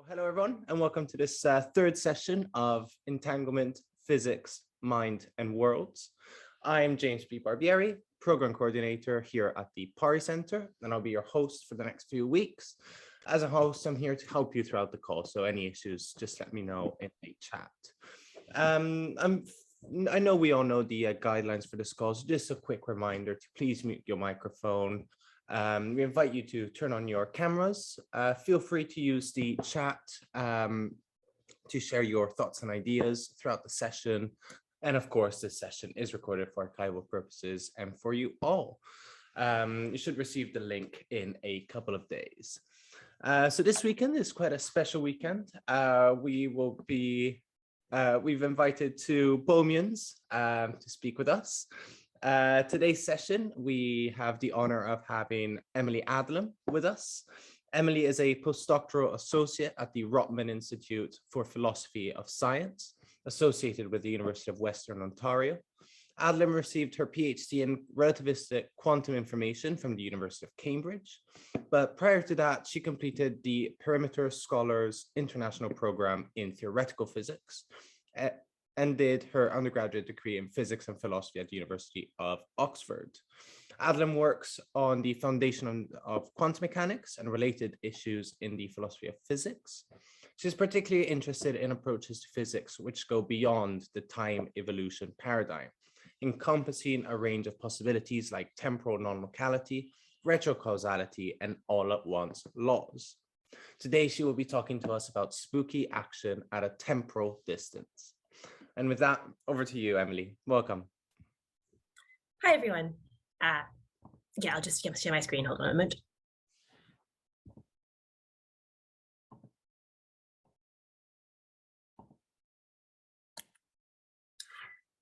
Hello, everyone, and welcome to this third session of Entanglement, Physics, Mind, and Worlds. I am James B. Barbieri, Program Coordinator here at the PARI Center, and I'll be your host for the next few weeks. As a host, I'm here to help you throughout the call, so any issues, just let me know in the chat. I know we all know the guidelines for this call, so just a quick reminder to please mute your microphone. We invite you to turn on your cameras. Feel free to use the chat to share your thoughts and ideas throughout the session. And of course, this session is recorded for archival purposes and for you all. You should receive the link in a couple of days. So this weekend is quite a special weekend. We've invited two Bohemians to speak with us. Today's session, we have the honor of having Emily Adlam with us. Emily is a postdoctoral associate at the Rotman Institute for Philosophy of Science, associated with the University of Western Ontario. Adlam received her PhD in relativistic quantum information from the University of Cambridge. But prior to that, she completed the Perimeter Scholars International Program in Theoretical Physics, and did her undergraduate degree in physics and philosophy at the University of Oxford. Adlam works on the foundation of quantum mechanics and related issues in the philosophy of physics. She's particularly interested in approaches to physics which go beyond the time evolution paradigm, encompassing a range of possibilities like temporal nonlocality, retrocausality, and all-at-once laws. Today, she will be talking to us about spooky action at a temporal distance. And with that, over to you, Emily. Welcome. Hi, everyone. I'll just share my screen. Hold on a moment.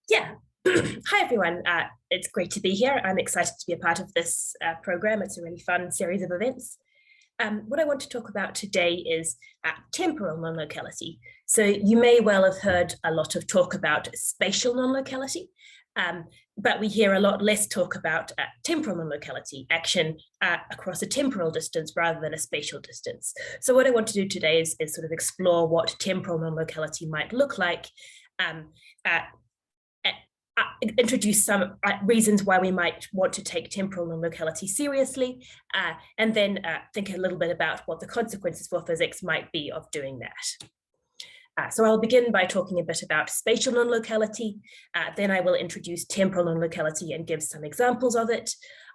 Yeah. Hi, everyone. It's great to be here. I'm excited to be a part of this program. It's a really fun series of events. What I want to talk about today is temporal nonlocality. So you may well have heard a lot of talk about spatial nonlocality, but we hear a lot less talk about temporal nonlocality, action across a temporal distance rather than a spatial distance. So what I want to do today is sort of explore what temporal nonlocality might look like, introduce some reasons why we might want to take temporal nonlocality seriously, and then think a little bit about what the consequences for physics might be of doing that. So I'll begin by talking a bit about spatial nonlocality, then I will introduce temporal nonlocality and give some examples of it.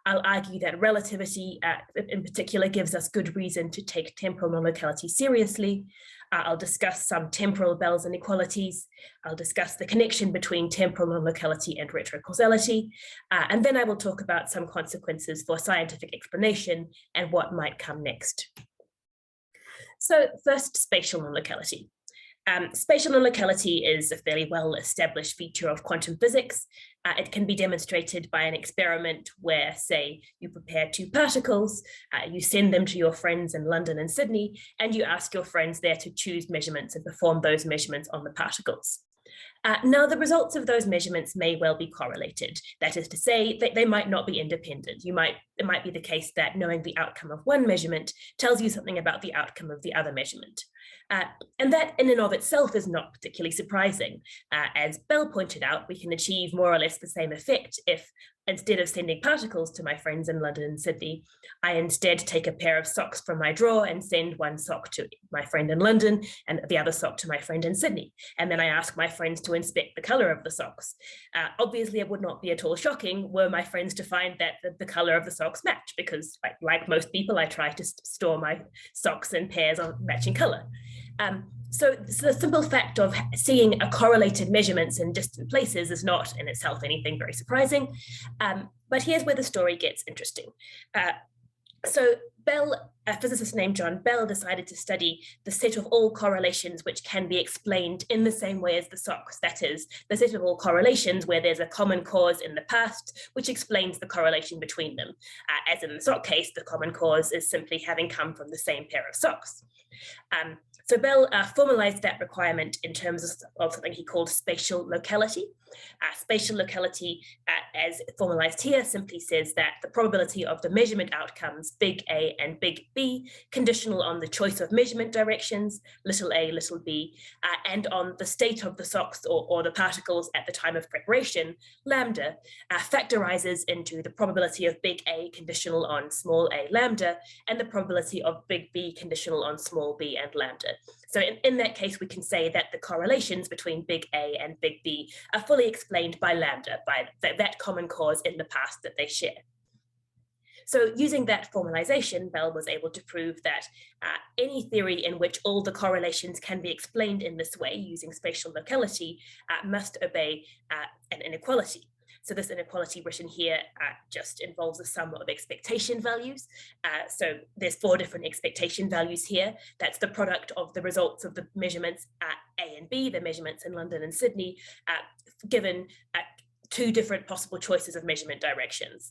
I'll argue that relativity in particular gives us good reason to take temporal nonlocality seriously. I'll discuss some temporal Bell's inequalities. I'll discuss the connection between temporal nonlocality and retrocausality. And then I will talk about some consequences for scientific explanation and what might come next. So first, spatial nonlocality. Spatial nonlocality is a fairly well-established feature of quantum physics. It can be demonstrated by an experiment where, say, you prepare two particles, you send them to your friends in London and Sydney, and you ask your friends there to choose measurements and perform those measurements on the particles. Now, the results of those measurements may well be correlated. That is to say, that they might not be independent. It might be the case that knowing the outcome of one measurement tells you something about the outcome of the other measurement. And that in and of itself is not particularly surprising. As Bell pointed out, we can achieve more or less the same effect if, instead of sending particles to my friends in London and Sydney, I instead take a pair of socks from my drawer and send one sock to my friend in London and the other sock to my friend in Sydney. And then I ask my friends to inspect the color of the socks. Obviously, it would not be at all shocking were my friends to find that the color of the socks match, because like most people, I try to store my socks in pairs of matching color. So the simple fact of seeing a correlated measurements in distant places is not in itself anything very surprising. But here's where the story gets interesting. So Bell, a physicist named John Bell, decided to study the set of all correlations which can be explained in the same way as the socks. That is, the set of all correlations where there's a common cause in the past, which explains the correlation between them. As in the sock case, the common cause is simply having come from the same pair of socks. So Bell formalized that requirement in terms of something he called spatial locality. Spatial locality, as formalized here, simply says that the probability of the measurement outcomes, big A and big B, conditional on the choice of measurement directions, little a, little b, and on the state of the socks or the particles at the time of preparation, lambda, factorizes into the probability of big A conditional on small a lambda, and the probability of big B conditional on small b and lambda. So in that case, we can say that the correlations between big A and big B are fully explained by lambda, by that common cause in the past that they share. So using that formalization, Bell was able to prove that any theory in which all the correlations can be explained in this way using spatial locality must obey an inequality. So this inequality written here just involves a sum of expectation values. So there's 4 different expectation values here. That's the product of the results of the measurements at A and B, the measurements in London and Sydney, given 2 different possible choices of measurement directions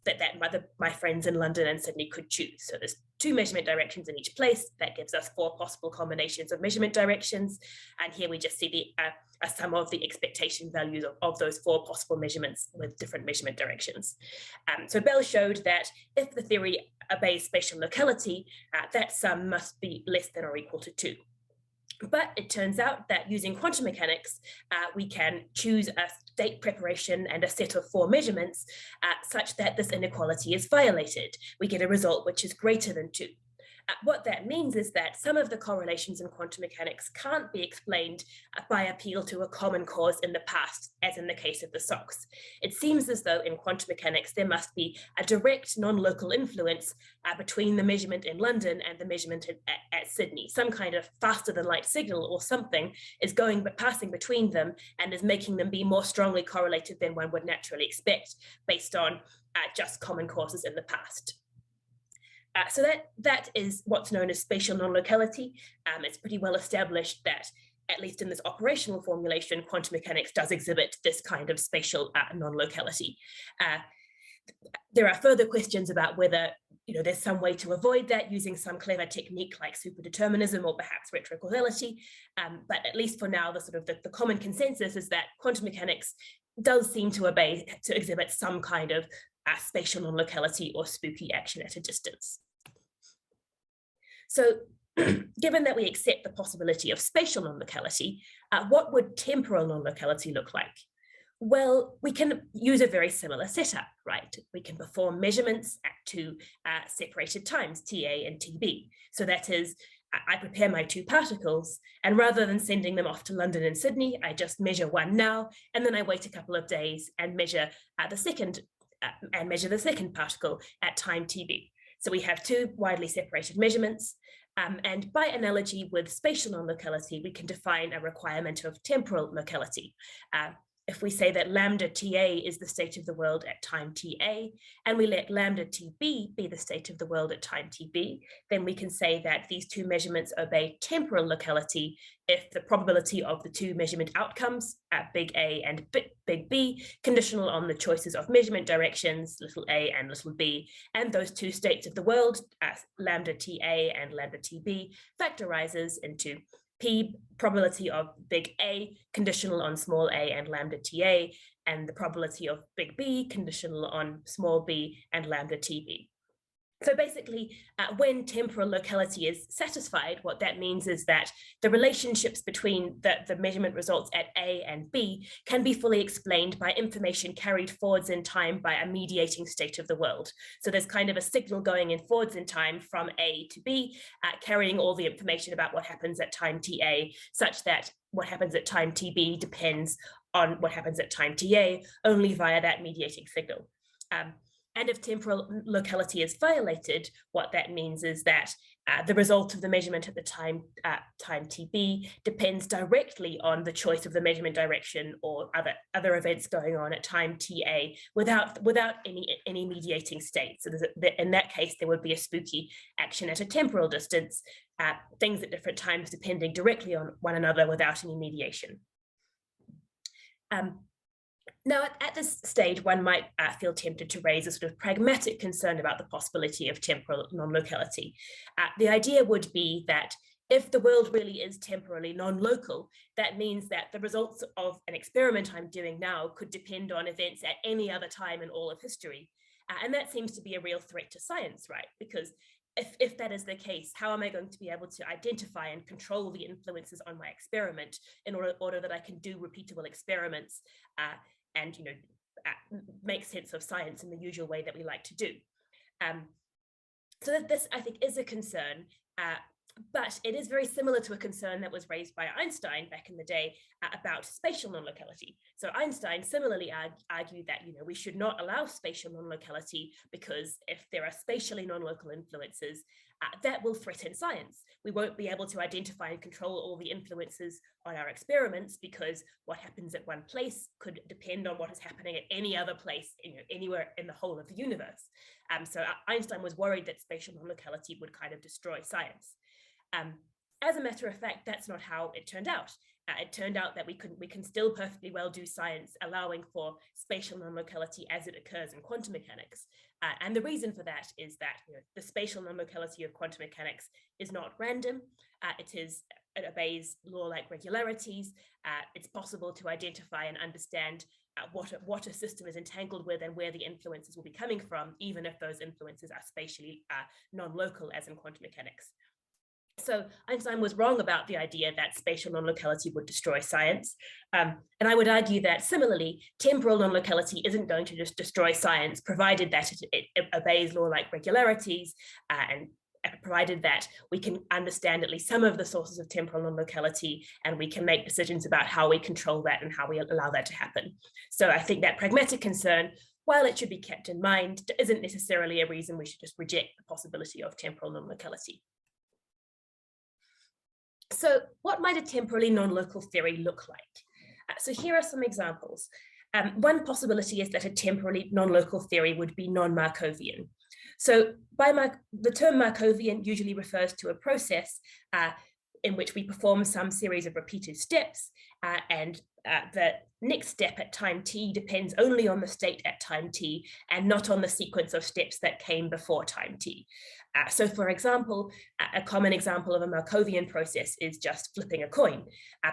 that my friends in London and Sydney could choose. So there's 2 measurement directions in each place. That gives us 4 possible combinations of measurement directions. And here we just see a sum of the expectation values of those 4 possible measurements with different measurement directions. So Bell showed that if the theory obeys spatial locality, that sum must be less than or equal to 2. But it turns out that using quantum mechanics, we can choose a state preparation and a set of 4 measurements such that this inequality is violated. We get a result which is greater than 2. What that means is that some of the correlations in quantum mechanics can't be explained by appeal to a common cause in the past, as in the case of the socks. It seems as though in quantum mechanics there must be a direct non-local influence between the measurement in London and the measurement at Sydney. Some kind of faster than light signal or something is passing between them and is making them be more strongly correlated than one would naturally expect based on just common causes in the past. So that is what's known as spatial non-locality. It's pretty well established that, at least in this operational formulation, quantum mechanics does exhibit this kind of spatial non-locality. There are further questions about whether there's some way to avoid that using some clever technique like superdeterminism or perhaps retrocausality. But at least for now, the common consensus is that quantum mechanics does seem to exhibit some kind of spatial non-locality or spooky action at a distance. So given that we accept the possibility of spatial non-locality, what would temporal non-locality look like? Well, we can use a very similar setup, right? We can perform measurements at 2 separated times, TA and TB. So that is, I prepare my 2 particles, and rather than sending them off to London and Sydney, I just measure one now, and then I wait a couple of days and measure the second particle at time TB. So we have 2 widely separated measurements. And by analogy with spatial non-locality, we can define a requirement of temporal locality. If we say that lambda TA is the state of the world at time TA, and we let lambda TB be the state of the world at time TB, then we can say that these 2 measurements obey temporal locality if the probability of the 2 measurement outcomes at big A and big B, conditional on the choices of measurement directions, little a and little b, and those 2 states of the world, lambda TA and lambda TB, factorizes into P, probability of big A, conditional on small a and lambda TA, and the probability of big B, conditional on small b and lambda TB. So basically, when temporal locality is satisfied, what that means is that the relationships between the measurement results at A and B can be fully explained by information carried forwards in time by a mediating state of the world. So there's kind of a signal going in forwards in time from A to B, carrying all the information about what happens at time TA, such that what happens at time TB depends on what happens at time TA, only via that mediating signal. And if temporal locality is violated, what that means is that the result of the measurement at the time TB depends directly on the choice of the measurement direction or other events going on at time TA without any mediating state. So in that case, there would be a spooky action at a temporal distance, things at different times depending directly on one another without any mediation. Now, at this stage, one might feel tempted to raise a sort of pragmatic concern about the possibility of temporal non-locality. The idea would be that if the world really is temporally non-local, that means that the results of an experiment I'm doing now could depend on events at any other time in all of history. And that seems to be a real threat to science, right? Because if that is the case, how am I going to be able to identify and control the influences on my experiment in order that I can do repeatable experiments and make sense of science in the usual way that we like to do? So that this, I think, is a concern, but it is very similar to a concern that was raised by Einstein back in the day about spatial non-locality. So Einstein similarly argued that we should not allow spatial non-locality because if there are spatially non-local influences, that will threaten science. We won't be able to identify and control all the influences on our experiments because what happens at one place could depend on what is happening at any other place, anywhere in the whole of the universe. So Einstein was worried that spatial non-locality would kind of destroy science. As a matter of fact, that's not how it turned out. It turned out that we can still perfectly well do science allowing for spatial non-locality as it occurs in quantum mechanics. And the reason for that is that the spatial non-locality of quantum mechanics is not random. It obeys law-like regularities. It's possible to identify and understand what a system is entangled with and where the influences will be coming from, even if those influences are spatially non-local, as in quantum mechanics. So Einstein was wrong about the idea that spatial non-locality would destroy science. And I would argue that similarly, temporal non-locality isn't going to just destroy science, provided that it obeys law-like regularities and provided that we can understand at least some of the sources of temporal non-locality and we can make decisions about how we control that and how we allow that to happen. So I think that pragmatic concern, while it should be kept in mind, isn't necessarily a reason we should just reject the possibility of temporal non-locality. So what might a temporally non-local theory look like? So here are some examples. One possibility is that a temporally non-local theory would be non-Markovian. So the term Markovian usually refers to a process in which we perform some series of repeated steps and the next step at time t depends only on the state at time t and not on the sequence of steps that came before time t. So for example, a common example of a Markovian process is just flipping a coin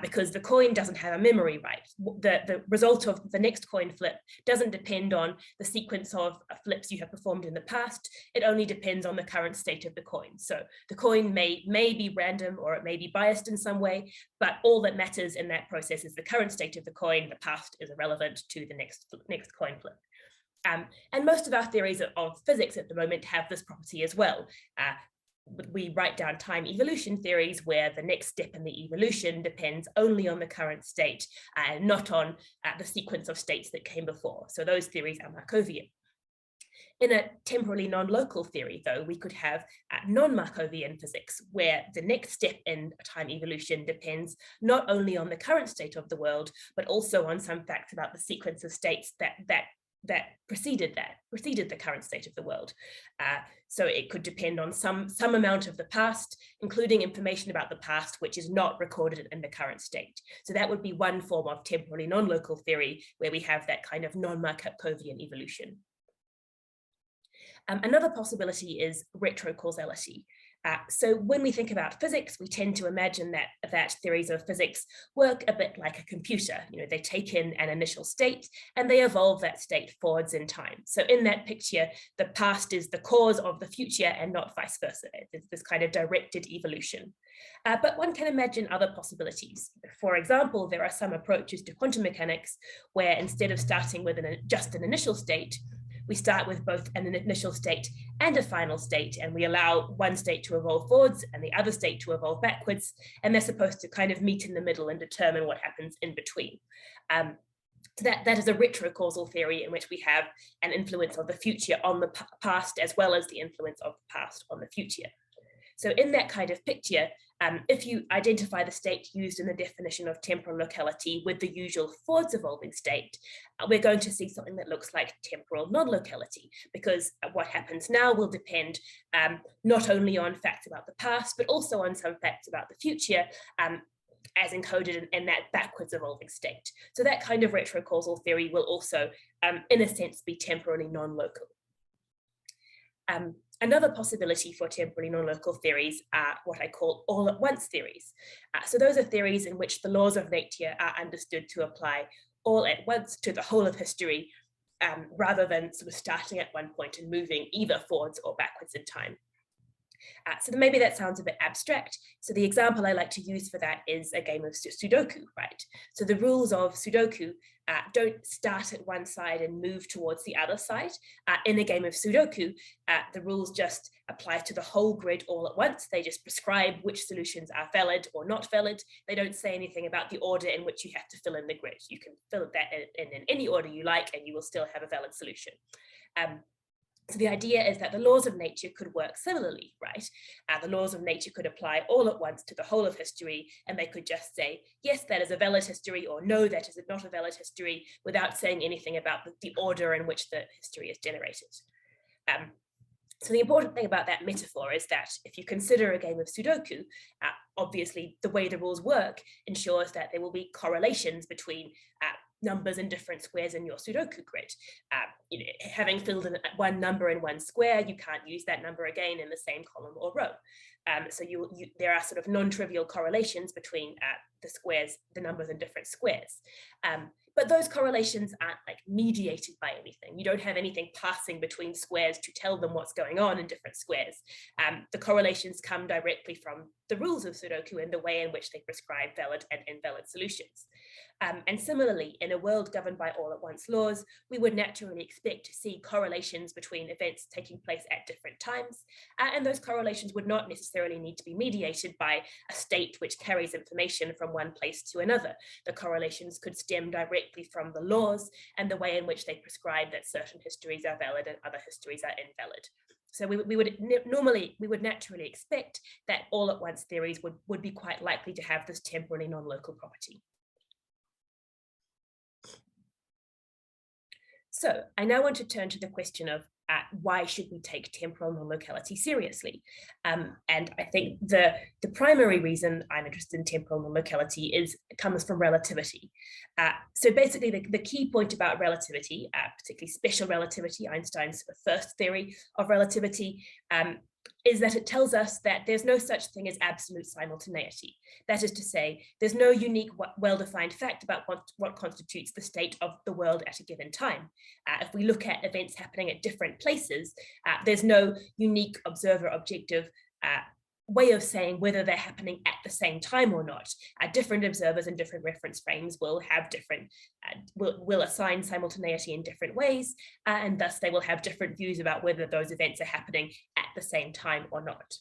because the coin doesn't have a memory right. The result of the next coin flip doesn't depend on the sequence of flips you have performed in the past. It only depends on the current state of the coin. So the coin may be random or it may be biased in some way, but all that matters in that process is the current state of the coin. The past is irrelevant to the next coin flip. And most of our theories of physics at the moment have this property as well. We write down time evolution theories where the next step in the evolution depends only on the current state and not on the sequence of states that came before. So those theories are Markovian. In a temporally non-local theory, though, we could have non-Markovian physics, where the next step in time evolution depends not only on the current state of the world, but also on some facts about the sequence of states that preceded the current state of the world. So it could depend on some amount of the past, including information about the past, which is not recorded in the current state. So that would be one form of temporally non-local theory where we have that kind of non-Markovian evolution. Another possibility is retrocausality. So when we think about physics, we tend to imagine that theories of physics work a bit like a computer. They take in an initial state and they evolve that state forwards in time. So in that picture, the past is the cause of the future and not vice versa. It's this kind of directed evolution. But one can imagine other possibilities. For example, there are some approaches to quantum mechanics where instead of starting with just an initial state, we start with both an initial state and a final state, and we allow one state to evolve forwards and the other state to evolve backwards, and they're supposed to kind of meet in the middle and determine what happens in between. So that is a retrocausal theory in which we have an influence of the future on the past as well as the influence of the past on the future. So in that kind of picture, if you identify the state used in the definition of temporal locality with the usual forwards evolving state, we're going to see something that looks like temporal non-locality, because what happens now will depend not only on facts about the past, but also on some facts about the future, as encoded in that backwards evolving state. So that kind of retrocausal theory will also, in a sense, be temporally non-local. Another possibility for temporally non-local theories are what I call all-at-once theories. So those are theories in which the laws of nature are understood to apply all at once to the whole of history, rather than sort of starting at one point and moving either forwards or backwards in time. So maybe that sounds a bit abstract. So the example I like to use for that is a game of Sudoku, right? So the rules of Sudoku don't start at one side and move towards the other side. In a game of Sudoku, the rules just apply to the whole grid all at once. They just prescribe which solutions are valid or not valid. They don't say anything about the order in which you have to fill in the grid. You can fill that in any order you like, and you will still have a valid solution. So the idea is that the laws of nature could work similarly, right? The laws of nature could apply all at once to the whole of history, and they could just say, yes, that is a valid history, or no, that is not a valid history, without saying anything about the order in which the history is generated. So the important thing about that metaphor is that if you consider a game of Sudoku, obviously the way the rules work ensures that there will be correlations between numbers in different squares in your Sudoku grid. Having filled in one number in one square, you can't use that number again in the same column or row. So there are sort of non-trivial correlations between the squares, the numbers in different squares. But those correlations aren't like mediated by anything. You don't have anything passing between squares to tell them what's going on in different squares. The correlations come directly from the rules of Sudoku and the way in which they prescribe valid and invalid solutions. And similarly, in a world governed by all-at-once laws, we would naturally expect to see correlations between events taking place at different times. And those correlations would not necessarily need to be mediated by a state which carries information from one place to another. The correlations could stem directly from the laws and the way in which they prescribe that certain histories are valid and other histories are invalid. So we would naturally expect that all-at-once theories would be quite likely to have this temporally non-local property. So I now want to turn to the question of why should we take temporal non-locality seriously? And I think the primary reason I'm interested in temporal non-locality comes from relativity. So basically the key point about relativity, particularly special relativity, Einstein's first theory of relativity, is that it tells us that there's no such thing as absolute simultaneity. That is to say, there's no unique, well-defined fact about what constitutes the state of the world at a given time. If we look at events happening at different places, there's no unique observer objective way of saying whether they're happening at the same time or not. Different observers in different reference frames will have different, will assign simultaneity in different ways, and thus they will have different views about whether those events are happening at the same time or not.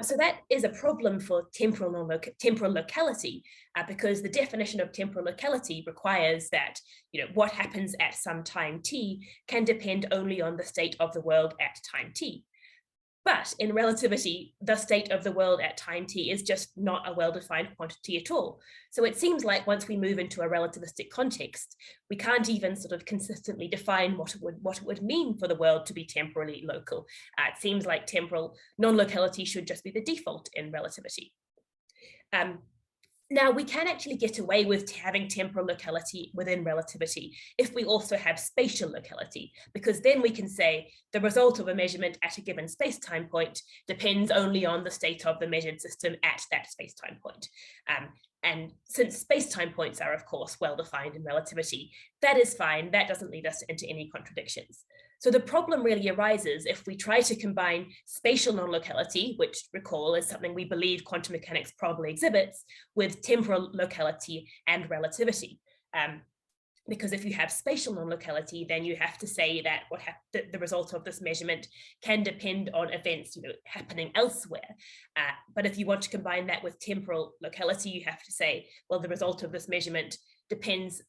So that is a problem for temporal locality, because the definition of temporal locality requires that what happens at some time t can depend only on the state of the world at time t. But in relativity, the state of the world at time t is just not a well-defined quantity at all. So it seems like once we move into a relativistic context, we can't even sort of consistently define what it would mean for the world to be temporally local. It seems like temporal non-locality should just be the default in relativity. Now, we can actually get away with having temporal locality within relativity if we also have spatial locality, because then we can say the result of a measurement at a given space-time point depends only on the state of the measured system at that space-time point. And since space-time points are, of course, well-defined in relativity, that is fine. That doesn't lead us into any contradictions. So the problem really arises if we try to combine spatial non-locality, which, recall, is something we believe quantum mechanics probably exhibits, with temporal locality and relativity. Because if you have spatial non-locality, then you have to say that the result of this measurement can depend on events happening elsewhere. But if you want to combine that with temporal locality, you have to say, well, the result of this measurement depends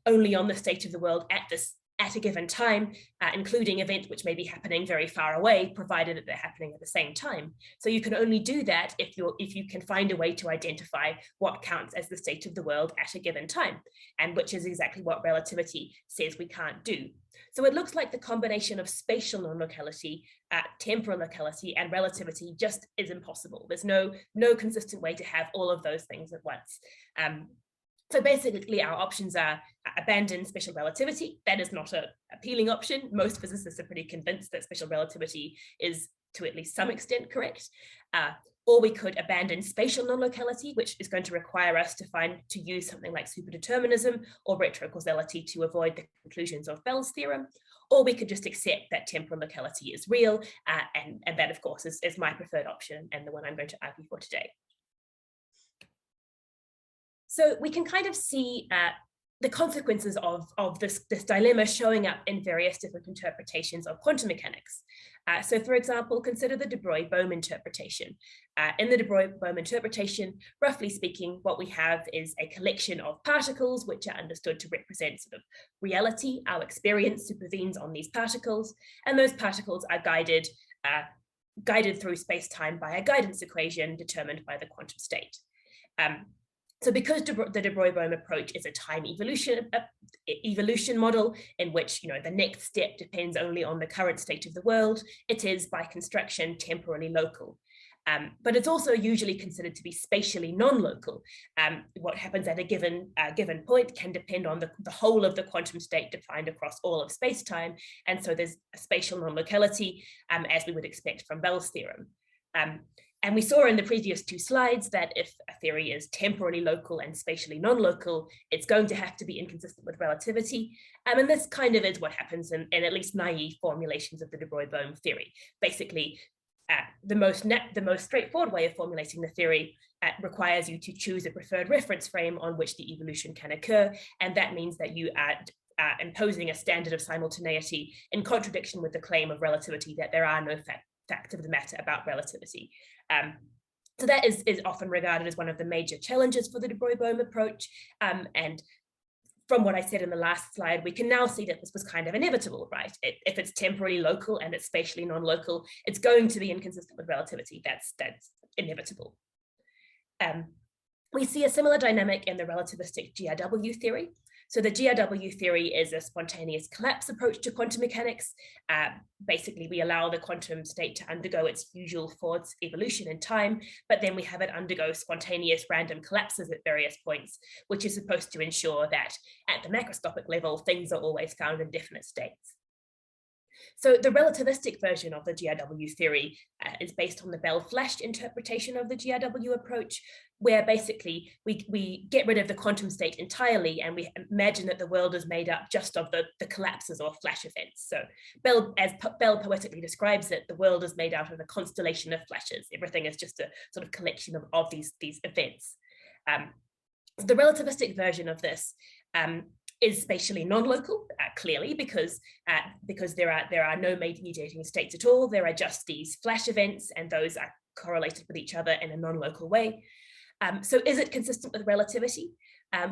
only on the state of the world at a given time, including events which may be happening very far away, provided that they're happening at the same time. So you can only do that if you can find a way to identify what counts as the state of the world at a given time, and which is exactly what relativity says we can't do. So it looks like the combination of spatial non-locality, temporal locality, and relativity just is impossible. There's no consistent way to have all of those things at once. So basically our options are abandon special relativity. That is not an appealing option. Most physicists are pretty convinced that special relativity is to at least some extent correct. Or we could abandon spatial non-locality, which is going to require us to use something like superdeterminism or retrocausality to avoid the conclusions of Bell's theorem. Or we could just accept that temporal locality is real, and that, of course, is my preferred option and the one I'm going to argue for today. So we can kind of see the consequences of this dilemma showing up in various different interpretations of quantum mechanics. So for example, consider the de Broglie-Bohm interpretation. In the de Broglie-Bohm interpretation, roughly speaking, what we have is a collection of particles which are understood to represent sort of reality. Our experience supervenes on these particles, and those particles are guided through space-time by a guidance equation determined by the quantum state. So because the de Broglie-Bohm approach is a time evolution model in which the next step depends only on the current state of the world, it is by construction temporally local. But it's also usually considered to be spatially non-local. What happens at a given point can depend on the whole of the quantum state defined across all of space-time, and so there's a spatial non-locality, as we would expect from Bell's theorem. And we saw in the previous two slides that if a theory is temporally local and spatially non-local, it's going to have to be inconsistent with relativity. And this kind of is what happens in at least naive formulations of the de Broglie-Bohm theory. Basically, the most straightforward way of formulating the theory requires you to choose a preferred reference frame on which the evolution can occur. And that means that you are imposing a standard of simultaneity in contradiction with the claim of relativity that there are no facts of the matter about relativity. So that is often regarded as one of the major challenges for the de Broglie-Bohm approach. And from what I said in the last slide, we can now see that this was kind of inevitable, right? If it's temporally local and it's spatially non-local, it's going to be inconsistent with relativity. That's inevitable. We see a similar dynamic in the relativistic GRW theory. So the GRW theory is a spontaneous collapse approach to quantum mechanics. Basically, we allow the quantum state to undergo its usual forwards evolution in time, but then we have it undergo spontaneous random collapses at various points, which is supposed to ensure that at the macroscopic level, things are always found in definite states. So the relativistic version of the GRW theory is based on the Bell-Flash interpretation of the GRW approach, where basically we get rid of the quantum state entirely and we imagine that the world is made up just of the collapses or flash events. So as Bell poetically describes it, the world is made out of a constellation of flashes. Everything is just a sort of collection of these events. The relativistic version of this is spatially non-local, clearly, because there are no mediating states at all. There are just these flash events, and those are correlated with each other in a non-local way. So is it consistent with relativity?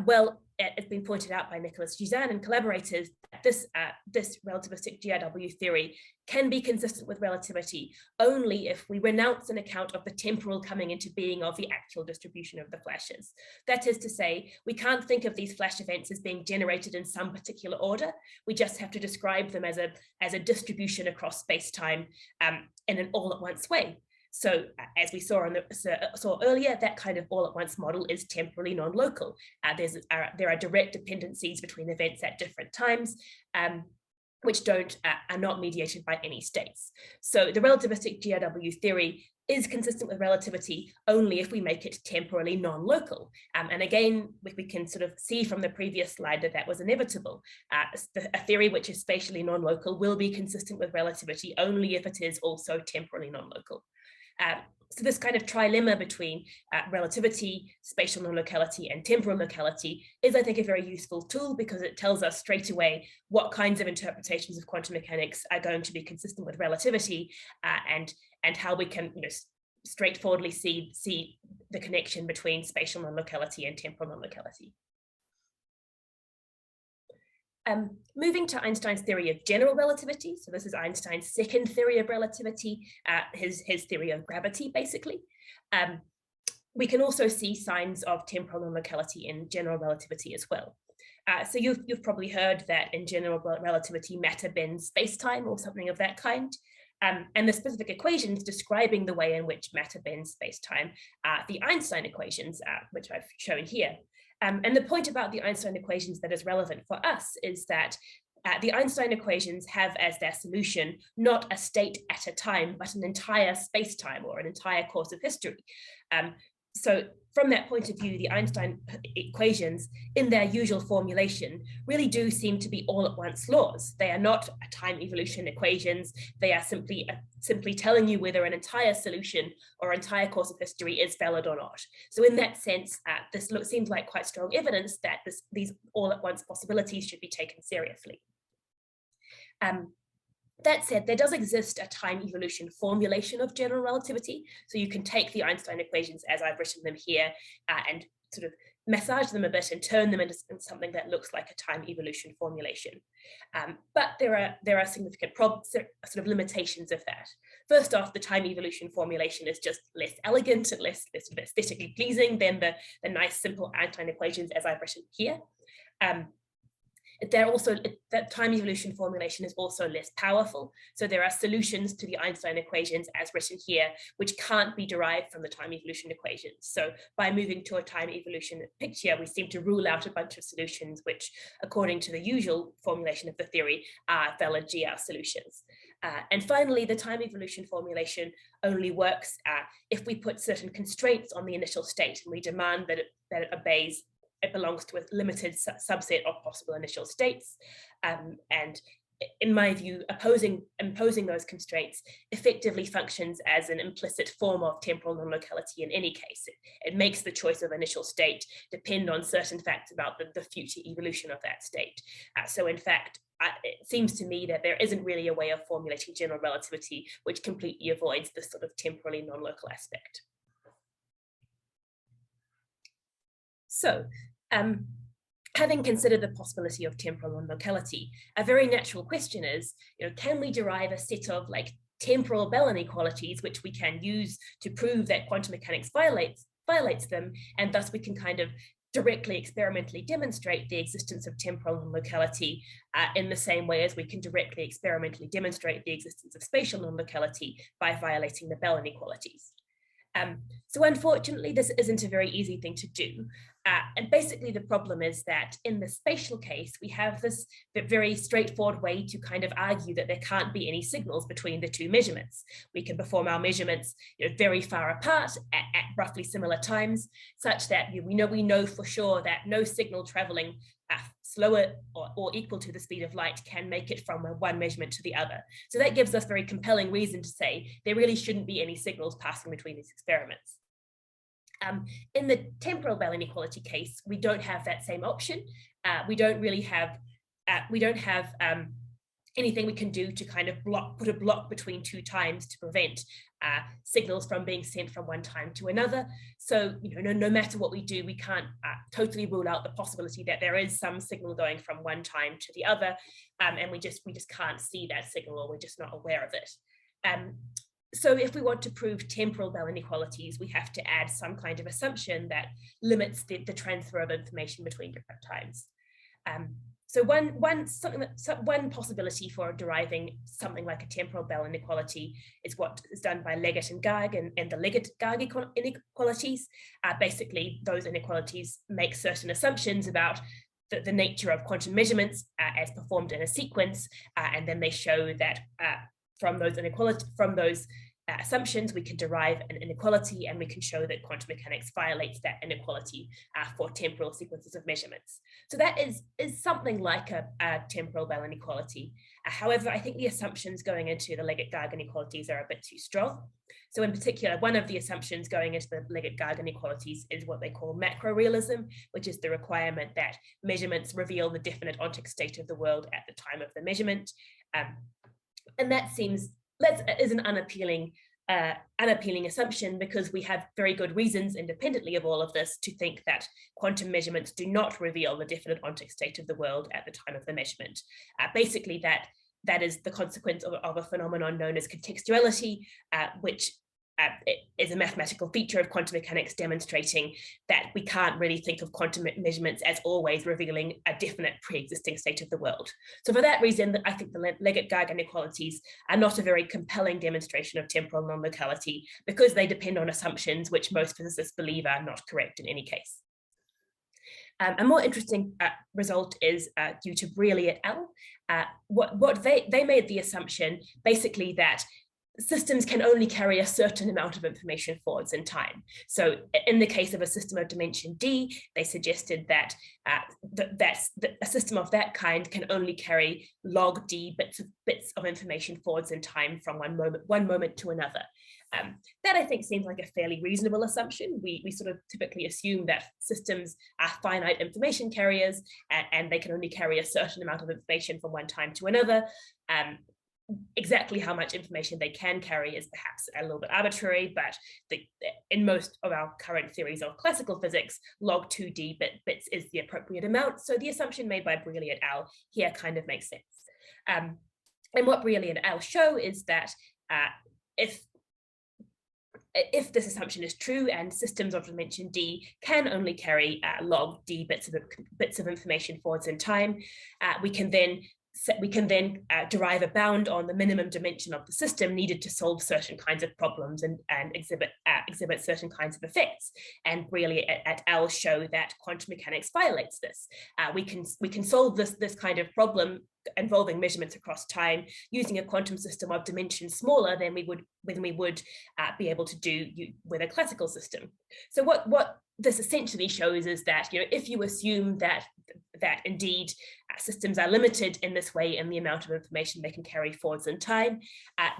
Well, it's been pointed out by Nicolas Gizan and collaborators that this relativistic GRW theory can be consistent with relativity only if we renounce an account of the temporal coming into being of the actual distribution of the flashes. That is to say, we can't think of these flash events as being generated in some particular order. We just have to describe them as a distribution across space-time in an all-at-once way. So as we saw earlier, that kind of all-at-once model is temporally non-local. There are direct dependencies between events at different times, which are not mediated by any states. So the relativistic GRW theory is consistent with relativity only if we make it temporally non-local. And again, we can sort of see from the previous slide that was inevitable. A theory which is spatially non-local will be consistent with relativity only if it is also temporally non-local. So this kind of trilemma between relativity, spatial non-locality, and temporal locality is, I think, a very useful tool because it tells us straight away what kinds of interpretations of quantum mechanics are going to be consistent with relativity, and how we can straightforwardly see the connection between spatial non-locality and temporal non-locality. Moving to Einstein's theory of general relativity. So this is Einstein's second theory of relativity, his theory of gravity, basically. We can also see signs of temporal non-locality in general relativity as well. So you've probably heard that in general relativity, matter bends space-time or something of that kind. And the specific equations describing the way in which matter bends space-time are the Einstein equations, which I've shown here. And the point about the Einstein equations that is relevant for us is that the Einstein equations have as their solution not a state at a time, but an entire space-time or an entire course of history. So from that point of view, the Einstein equations in their usual formulation really do seem to be all at once laws. They are not time evolution equations. They are simply telling you whether an entire solution or entire course of history is valid or not. So in that sense, this seems like quite strong evidence that these all at once possibilities should be taken seriously. That said, there does exist a time evolution formulation of general relativity. So you can take the Einstein equations as I've written them here and sort of massage them a bit and turn them into something that looks like a time evolution formulation. But there are significant sort of limitations of that. First off, the time evolution formulation is just less elegant and less sort of aesthetically pleasing than the nice simple Einstein equations as I've written here. That time evolution formulation is also less powerful. So there are solutions to the Einstein equations as written here, which can't be derived from the time evolution equations. So by moving to a time evolution picture, we seem to rule out a bunch of solutions, which according to the usual formulation of the theory are valid GR solutions. And finally, the time evolution formulation only works if we put certain constraints on the initial state and we demand that it belongs to a limited subset of possible initial states. And in my view, imposing those constraints effectively functions as an implicit form of temporal non-locality in any case. It makes the choice of initial state depend on certain facts about the future evolution of that state. So in fact, it seems to me that there isn't really a way of formulating general relativity which completely avoids this sort of temporally non-local aspect. So, having considered the possibility of temporal non-locality, a very natural question is, can we derive a set of like temporal Bell inequalities which we can use to prove that quantum mechanics violates them, and thus we can kind of directly experimentally demonstrate the existence of temporal non-locality in the same way as we can directly experimentally demonstrate the existence of spatial non-locality by violating the Bell inequalities. So unfortunately, this isn't a very easy thing to do. And basically the problem is that in the spatial case, we have this very straightforward way to kind of argue that there can't be any signals between the two measurements. We can perform our measurements very far apart at roughly similar times, such that we know for sure that no signal traveling slower or equal to the speed of light can make it from one measurement to the other. So that gives us very compelling reason to say there really shouldn't be any signals passing between these experiments. In the temporal Bell inequality case, we don't have that same option. We don't have anything we can do to kind of put a block between two times to prevent signals from being sent from one time to another. So no matter what we do, we can't totally rule out the possibility that there is some signal going from one time to the other, and we just can't see that signal, or we're just not aware of it. So if we want to prove temporal Bell inequalities, we have to add some kind of assumption that limits the transfer of information between different times. So one possibility for deriving something like a temporal Bell inequality is what is done by Leggett and Garg and the Leggett-Garg inequalities. Basically, those inequalities make certain assumptions about the nature of quantum measurements as performed in a sequence, and then they show that from those assumptions, we can derive an inequality, and we can show that quantum mechanics violates that inequality for temporal sequences of measurements. So that is something like a temporal Bell inequality. However, I think the assumptions going into the Leggett-Garg inequalities are a bit too strong. So in particular, one of the assumptions going into the Leggett-Garg inequalities is what they call macro-realism, which is the requirement that measurements reveal the definite ontic state of the world at the time of the measurement. And that is an unappealing assumption, because we have very good reasons independently of all of this to think that quantum measurements do not reveal the definite ontic state of the world at the time of the measurement. Basically, that is the consequence of a phenomenon known as contextuality, which is a mathematical feature of quantum mechanics, demonstrating that we can't really think of quantum measurements as always revealing a definite pre-existing state of the world. So for that reason, I think the Leggett-Garg inequalities are not a very compelling demonstration of temporal non-locality, because they depend on assumptions which most physicists believe are not correct in any case. A more interesting result is due to Brearley et al. What they made the assumption basically that systems can only carry a certain amount of information forwards in time. So in the case of a system of dimension D, they suggested that a system of that kind can only carry log D bits of information forwards in time from one moment to another. That I think seems like a fairly reasonable assumption. We sort of typically assume that systems are finite information carriers and they can only carry a certain amount of information from one time to another. Exactly how much information they can carry is perhaps a little bit arbitrary, but in most of our current theories of classical physics, log 2D bits is the appropriate amount. So the assumption made by Brearley et al. Here kind of makes sense. And what Brearley et al. Show is that if this assumption is true and systems of dimension D can only carry log D bits of information forwards in time, we can then derive a bound on the minimum dimension of the system needed to solve certain kinds of problems and exhibit certain kinds of effects. And Brearley et al. Show that quantum mechanics violates this. We can solve this kind of problem involving measurements across time using a quantum system of dimensions smaller than we would be able to do with a classical system. So what this essentially shows is that, if you assume that indeed systems are limited in this way in the amount of information they can carry forwards in time,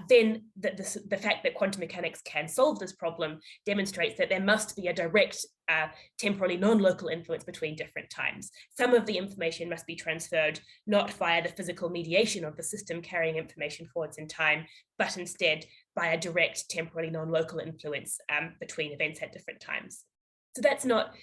then the fact that quantum mechanics can solve this problem demonstrates that there must be a direct temporally non-local influence between different times. Some of the information must be transferred not via the physical mediation of the system carrying information forwards in time, but instead by a direct temporally non-local influence between events at different times. So that's not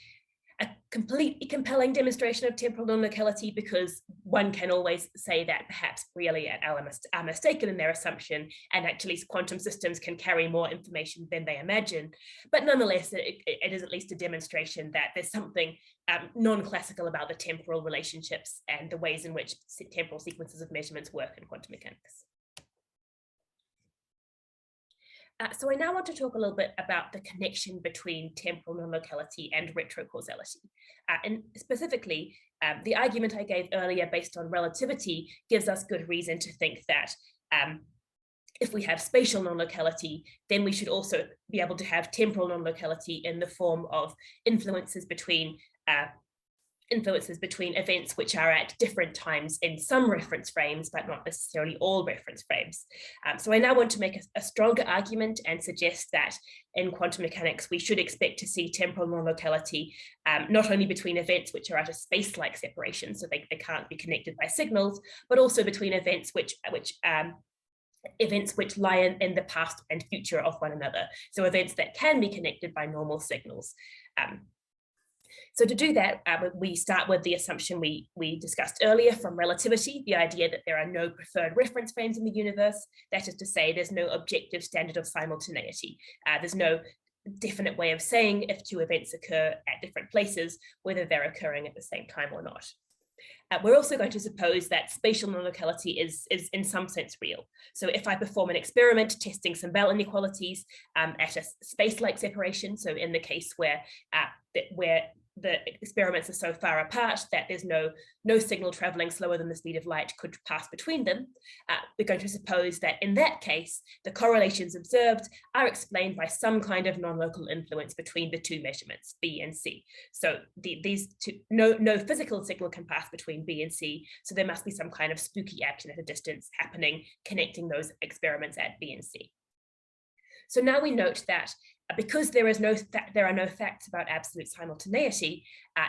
a completely compelling demonstration of temporal non-locality, because one can always say that perhaps Brearley et al. Are mistaken in their assumption, and actually quantum systems can carry more information than they imagine. But nonetheless, it is at least a demonstration that there's something non-classical about the temporal relationships and the ways in which temporal sequences of measurements work in quantum mechanics. So I now want to talk a little bit about the connection between temporal non-locality and retrocausality. And specifically, the argument I gave earlier based on relativity gives us good reason to think that if we have spatial non-locality, then we should also be able to have temporal non-locality in the form of influences between events which are at different times in some reference frames, but not necessarily all reference frames. So I now want to make a stronger argument and suggest that in quantum mechanics, we should expect to see temporal non-locality not only between events which are at a space-like separation, so they can't be connected by signals, but also between events which lie in the past and future of one another. So events that can be connected by normal signals. So to do that, we start with the assumption we discussed earlier from relativity, the idea that there are no preferred reference frames in the universe. That is to say, there's no objective standard of simultaneity. There's no definite way of saying if two events occur at different places, whether they're occurring at the same time or not. We're also going to suppose that spatial non-locality is in some sense real. So if I perform an experiment testing some Bell inequalities at a space-like separation, so in the case where the experiments are so far apart that there's no signal traveling slower than the speed of light could pass between them, we're going to suppose that in that case, the correlations observed are explained by some kind of non-local influence between the two measurements, B and C. So these two, no physical signal can pass between B and C, so there must be some kind of spooky action at a distance happening, connecting those experiments at B and C. So now we note that because there are no facts about absolute simultaneity,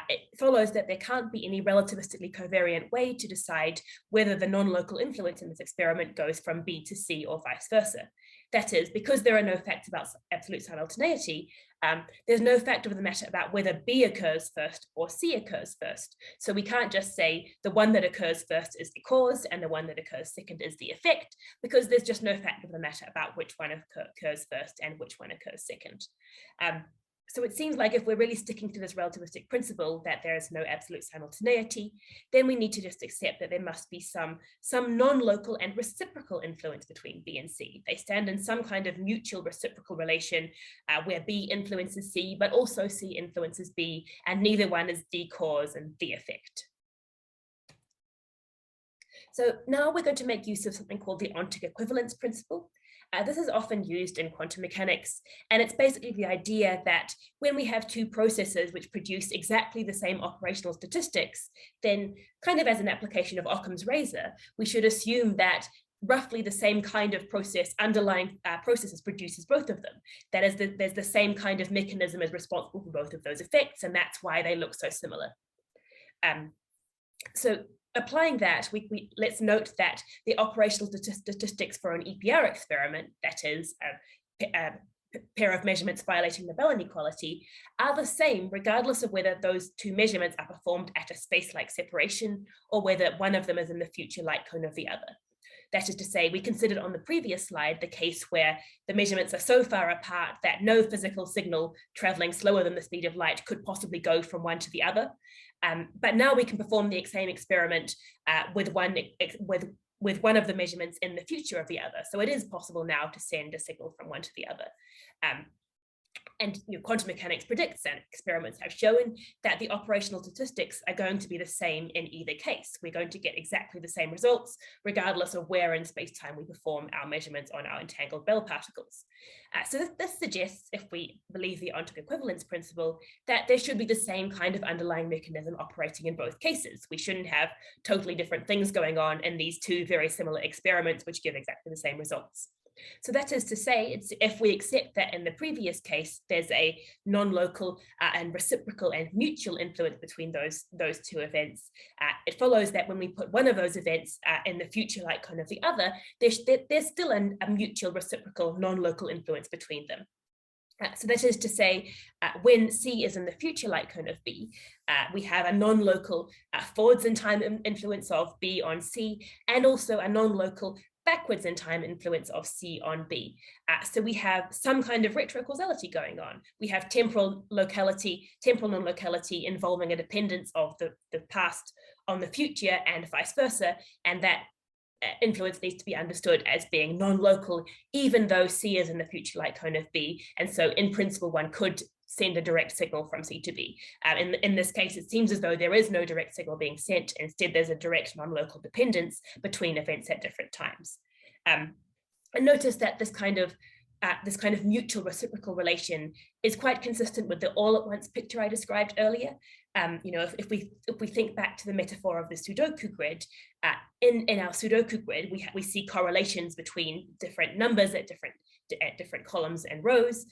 it follows that there can't be any relativistically covariant way to decide whether the non-local influence in this experiment goes from B to C or vice versa. That is, because there are no facts about absolute simultaneity, there's no fact of the matter about whether B occurs first or C occurs first. So we can't just say the one that occurs first is the cause and the one that occurs second is the effect, because there's just no fact of the matter about which one occurs first and which one occurs second. So it seems like if we're really sticking to this relativistic principle that there is no absolute simultaneity, then we need to just accept that there must be some non-local and reciprocal influence between B and C. They stand in some kind of mutual reciprocal relation where B influences C, but also C influences B, and neither one is the cause and the effect. So now we're going to make use of something called the ontic equivalence principle. This is often used in quantum mechanics, and it's basically the idea that when we have two processes which produce exactly the same operational statistics, then kind of as an application of Occam's razor, we should assume that roughly the same kind of process, underlying processes produces both of them. That is, there's the same kind of mechanism is responsible for both of those effects, and that's why they look so similar. So applying that, let's note that the operational statistics for an EPR experiment, that is a pair of measurements violating the Bell inequality, are the same regardless of whether those two measurements are performed at a space-like separation or whether one of them is in the future light cone of the other. That is to say, we considered on the previous slide the case where the measurements are so far apart that no physical signal traveling slower than the speed of light could possibly go from one to the other. But now we can perform the same experiment with one of the measurements in the future of the other. So it is possible now to send a signal from one to the other. And quantum mechanics predicts, and experiments have shown, that the operational statistics are going to be the same in either case. We're going to get exactly the same results, regardless of where in space-time we perform our measurements on our entangled Bell particles. So this suggests, if we believe the ontic equivalence principle, that there should be the same kind of underlying mechanism operating in both cases. We shouldn't have totally different things going on in these two very similar experiments, which give exactly the same results. So that is to say, if we accept that in the previous case, there's a non-local and reciprocal and mutual influence between those two events, it follows that when we put one of those events in the future light cone of the other, there's still a mutual reciprocal non-local influence between them. So that is to say, when C is in the future light cone of B, we have a non-local forwards in time influence of B on C, and also a non-local backwards in time influence of C on B. So we have some kind of retrocausality going on. We have temporal non-locality involving a dependence of the past on the future and vice versa, and that influence needs to be understood as being non-local, even though C is in the future light cone of B. And so in principle, one could send a direct signal from C to B. In this case, it seems as though there is no direct signal being sent. Instead, there's a direct non-local dependence between events at different times. And notice that this kind of mutual reciprocal relation is quite consistent with the all-at-once picture I described earlier. If we think back to the metaphor of the Sudoku grid, in our Sudoku grid, we see correlations between different numbers at different columns and rows,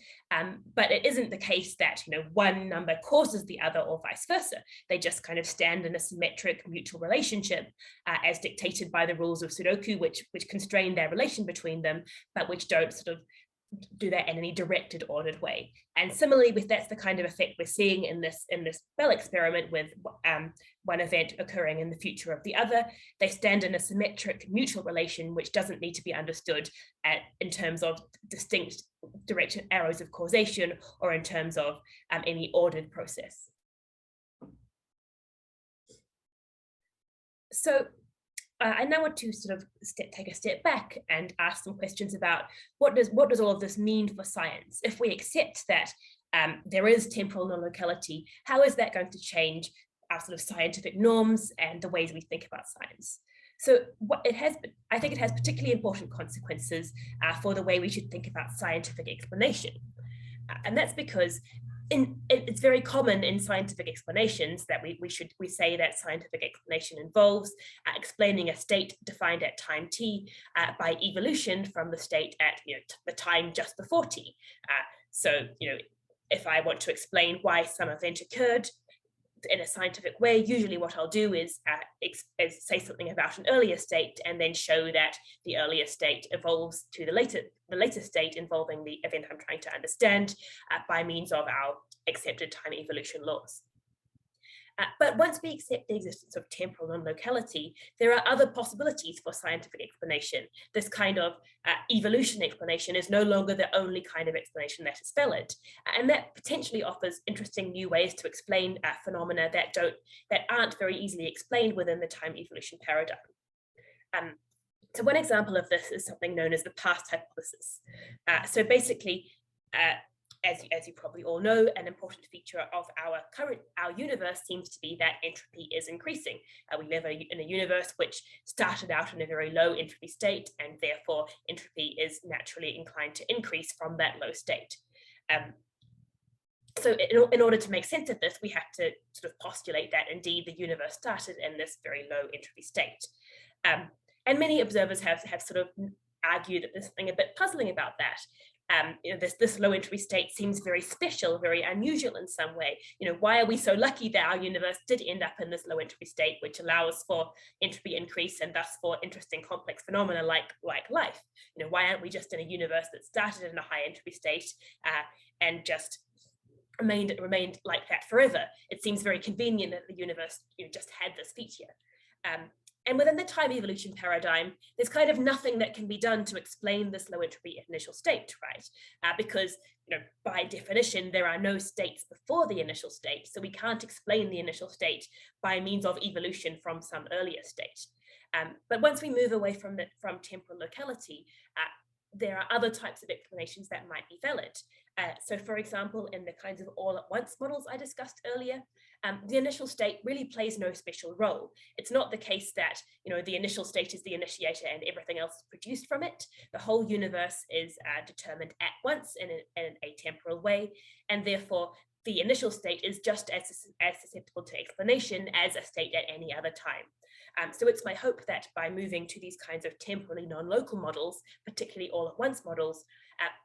but it isn't the case that one number causes the other or vice versa. They just kind of stand in a symmetric mutual relationship as dictated by the rules of Sudoku, which constrain their relation between them, but which don't sort of do that in any directed, ordered way. And similarly, that's the kind of effect we're seeing in this Bell experiment, with one event occurring in the future of the other. They stand in a symmetric mutual relation, which doesn't need to be understood in terms of distinct direction arrows of causation or in terms of any ordered process. So I now want to sort of take a step back and ask some questions about what does all of this mean for science? If we accept that there is temporal non-locality, how is that going to change our sort of scientific norms and the ways we think about science? So I think it has particularly important consequences for the way we should think about scientific explanation. And that's because it's very common in scientific explanations that we say that scientific explanation involves explaining a state defined at time t by evolution from the state at the time just before t. So if I want to explain why some event occurred in a scientific way, usually what I'll do is say something about an earlier state and then show that the earlier state evolves to the later state involving the event I'm trying to understand by means of our accepted time evolution laws. But once we accept the existence of temporal non-locality, there are other possibilities for scientific explanation. This kind of evolution explanation is no longer the only kind of explanation that is valid. And that potentially offers interesting new ways to explain phenomena that aren't very easily explained within the time evolution paradigm. So one example of this is something known as the past hypothesis. So basically, as you probably all know, an important feature of our universe seems to be that entropy is increasing. We live in a universe which started out in a very low entropy state, and therefore entropy is naturally inclined to increase from that low state. So in order to make sense of this, we have to sort of postulate that indeed the universe started in this very low entropy state. And many observers have sort of argued that there's something a bit puzzling about that. This low entropy state seems very special, very unusual in some way. Why are we so lucky that our universe did end up in this low entropy state, which allows for entropy increase and thus for interesting complex phenomena like life? Why aren't we just in a universe that started in a high entropy state and just remained like that forever? It seems very convenient that the universe just had this feature. And within the time evolution paradigm, there's kind of nothing that can be done to explain this low entropy initial state, right? Because by definition, there are no states before the initial state, so we can't explain the initial state by means of evolution from some earlier state. But once we move away from temporal locality, there are other types of explanations that might be valid. So for example, in the kinds of all-at-once models I discussed earlier, the initial state really plays no special role. It's not the case that the initial state is the initiator and everything else is produced from it. The whole universe is determined at once in a temporal way, and therefore the initial state is just as susceptible to explanation as a state at any other time. So it's my hope that by moving to these kinds of temporally non-local models, particularly all-at-once models,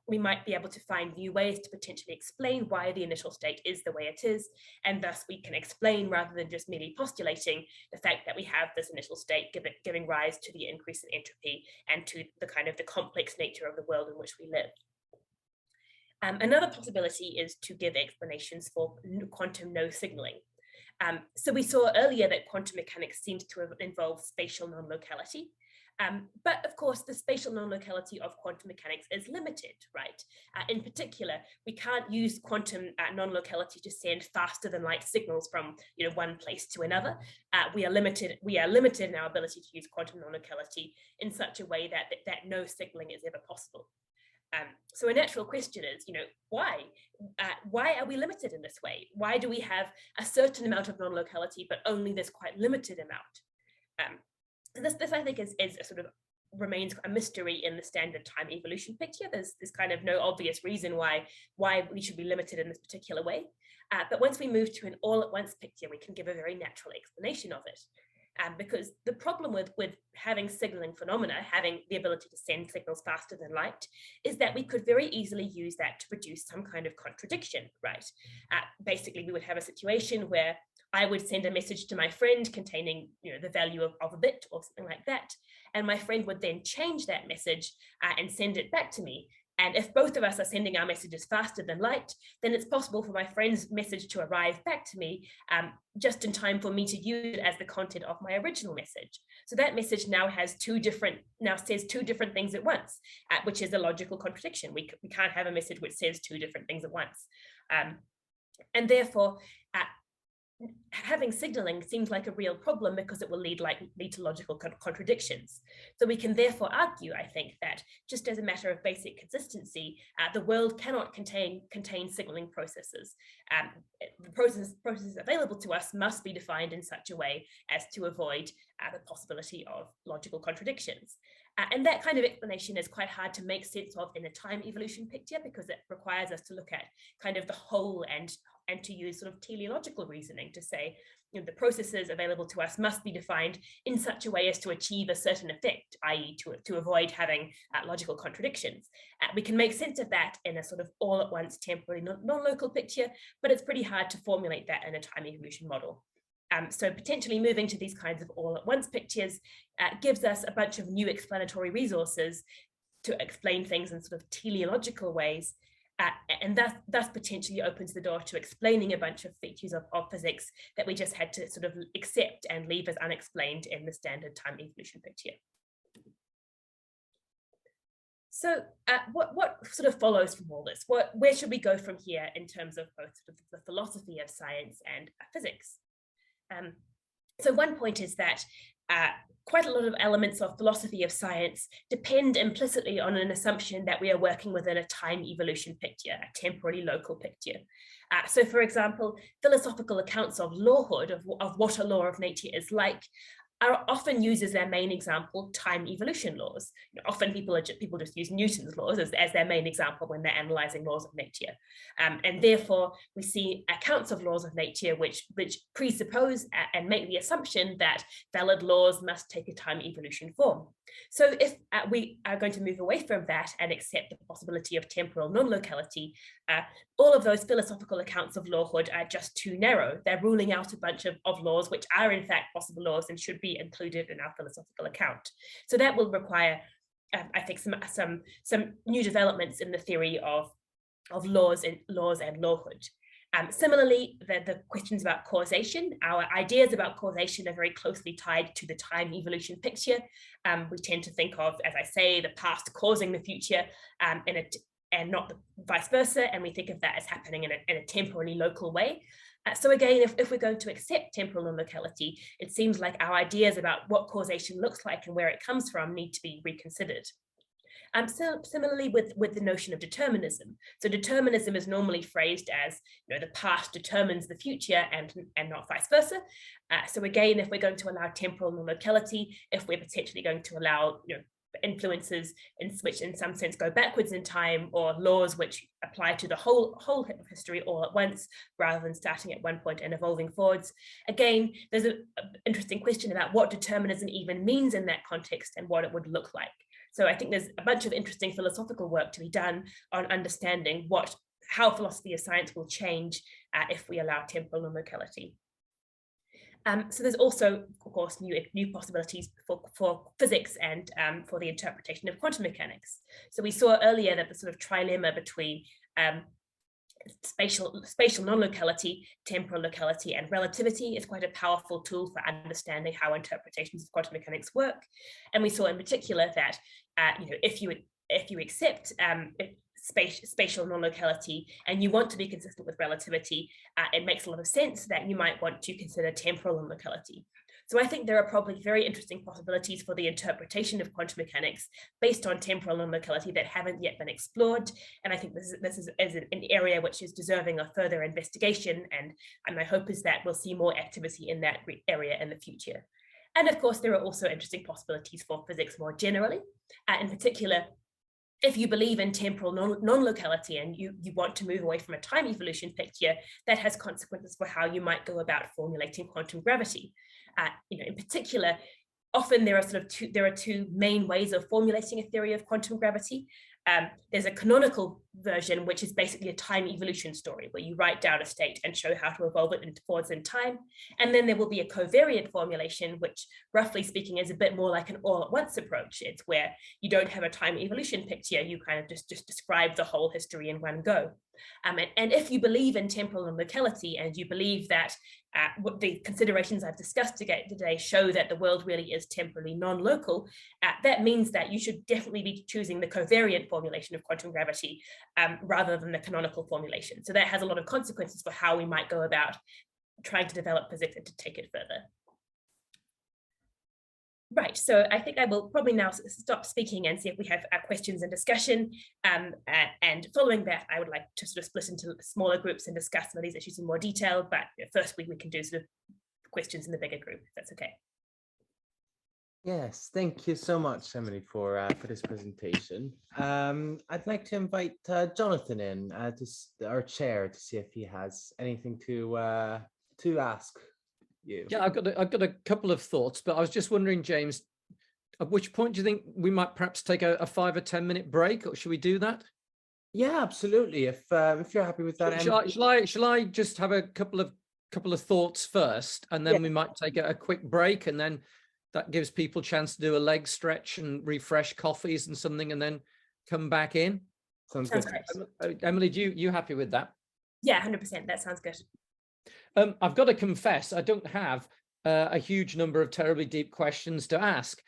we might be able to find new ways to potentially explain why the initial state is the way it is, and thus we can explain rather than just merely postulating the fact that we have this initial state giving rise to the increase in entropy and to the kind of the complex nature of the world in which we live. Another possibility is to give explanations for quantum no signaling. So we saw earlier that quantum mechanics seems to involve spatial non-locality. But of course, the spatial non-locality of quantum mechanics is limited, right? In particular, we can't use quantum non-locality to send faster than light signals from one place to another. We are limited in our ability to use quantum non-locality in such a way that no signaling is ever possible. So a natural question is, why? Why are we limited in this way? Why do we have a certain amount of non-locality, but only this quite limited amount? This I think is a sort of remains a mystery in the standard time evolution picture. There's kind of no obvious reason why we should be limited in this particular way. But once we move to an all-at-once picture, we can give a very natural explanation of it. Because the problem with having signaling phenomena, having the ability to send signals faster than light, is that we could very easily use that to produce some kind of contradiction, right? Basically, we would have a situation where I would send a message to my friend containing the value of a bit or something like that, and my friend would then change that message and send it back to me. And if both of us are sending our messages faster than light, then it's possible for my friend's message to arrive back to me just in time for me to use it as the content of my original message. So that message now says two different things at once, which is a logical contradiction. We can't have a message which says two different things at once. And therefore, having signaling seems like a real problem because it will lead to logical contradictions. So we can therefore argue, I think, that just as a matter of basic consistency, the world cannot contain signaling processes. The processes available to us must be defined in such a way as to avoid the possibility of logical contradictions. And that kind of explanation is quite hard to make sense of in a time evolution picture because it requires us to look at kind of the whole and to use sort of teleological reasoning to say, the processes available to us must be defined in such a way as to achieve a certain effect, i.e. to avoid having logical contradictions. We can make sense of that in a sort of all-at-once temporary non-local picture, but it's pretty hard to formulate that in a time evolution model. So potentially moving to these kinds of all-at-once pictures gives us a bunch of new explanatory resources to explain things in sort of teleological ways. and thus potentially opens the door to explaining a bunch of features of physics that we just had to sort of accept and leave as unexplained in the standard time evolution picture. So what sort of follows from all this? Where should we go from here in terms of both sort of the philosophy of science and physics? So one point is that quite a lot of elements of philosophy of science depend implicitly on an assumption that we are working within a time evolution picture, a temporally local picture. So for example, philosophical accounts of lawhood, of what a law of nature is like, are often used as their main example time evolution laws. Often people just use Newton's laws as their main example when they're analyzing laws of nature. And therefore, we see accounts of laws of nature which presuppose and make the assumption that valid laws must take a time evolution form. So if we are going to move away from that and accept the possibility of temporal non-locality, all of those philosophical accounts of lawhood are just too narrow. They're ruling out a bunch of laws which are in fact possible laws and should be included in our philosophical account. So that will require, I think, some new developments in the theory of laws and lawhood. Similarly, the questions about causation, our ideas about causation are very closely tied to the time evolution picture. We tend to think of, as I say, the past causing the future and not the vice versa, and we think of that as happening in a temporally local way. So again, if we're going to accept temporal non-locality, it seems like our ideas about what causation looks like and where it comes from need to be reconsidered. So similarly with the notion of determinism. So determinism is normally phrased as, the past determines the future and not vice versa. So again, if we're going to allow temporal non-locality, if we're potentially going to allow, influences which in some sense go backwards in time, or laws which apply to the whole of history all at once rather than starting at one point and evolving forwards. Again, there's an interesting question about what determinism even means in that context and what it would look like. So I think there's a bunch of interesting philosophical work to be done on understanding how philosophy of science will change if we allow temporal non-locality. So there's also, of course, new possibilities for physics and for the interpretation of quantum mechanics. So we saw earlier that the sort of trilemma between spatial non-locality, temporal locality, and relativity is quite a powerful tool for understanding how interpretations of quantum mechanics work. And we saw in particular that if you accept spatial non-locality and you want to be consistent with relativity, it makes a lot of sense that you might want to consider temporal non-locality. So I think there are probably very interesting possibilities for the interpretation of quantum mechanics based on temporal non-locality that haven't yet been explored. And I think this is an area which is deserving of further investigation. And my hope is that we'll see more activity in that area in the future. And of course, there are also interesting possibilities for physics more generally. In particular, if you believe in temporal non-locality and you want to move away from a time evolution picture, that has consequences for how you might go about formulating quantum gravity. In particular, often there are two main ways of formulating a theory of quantum gravity. There's a canonical version, which is basically a time evolution story, where you write down a state and show how to evolve it forwards in time. And then there will be a covariant formulation, which roughly speaking is a bit more like an all-at-once approach. It's where you don't have a time evolution picture, you kind of just describe the whole history in one go. And if you believe in temporal non-locality and you believe that what the considerations I've discussed today show that the world really is temporally non-local, that means that you should definitely be choosing the covariant formulation of quantum gravity rather than the canonical formulation. So that has a lot of consequences for how we might go about trying to develop physics and to take it further. Right, so I think I will probably now stop speaking and see if we have questions and discussion. And following that, I would like to sort of split into smaller groups and discuss some of these issues in more detail. But first, we can do sort of questions in the bigger group, if that's okay. Yes, thank you so much, Emily, for this presentation. I'd like to invite Jonathan in, our chair, to see if he has anything to ask you. Yeah, I've got a couple of thoughts, but I was just wondering, James, at which point do you think we might perhaps take a 5 or 10 minute break, or should we do that? Yeah, absolutely. If you're happy with that, shall I just have a couple of thoughts first, and then we might take a quick break, and then that gives people a chance to do a leg stretch and refresh coffees and something, and then come back in. Sounds Sounds good. great. Emily, you happy with that? Yeah, 100%. That sounds good. I've got to confess, I don't have a huge number of terribly deep questions to ask.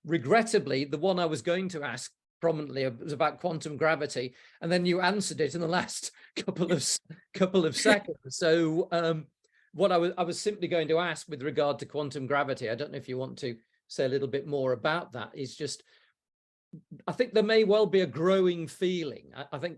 Regrettably, the one I was going to ask prominently was about quantum gravity, and then you answered it in the last couple of seconds. So what I was simply going to ask with regard to quantum gravity, I don't know if you want to say a little bit more about that, is just, I think there may well be a growing feeling. I think,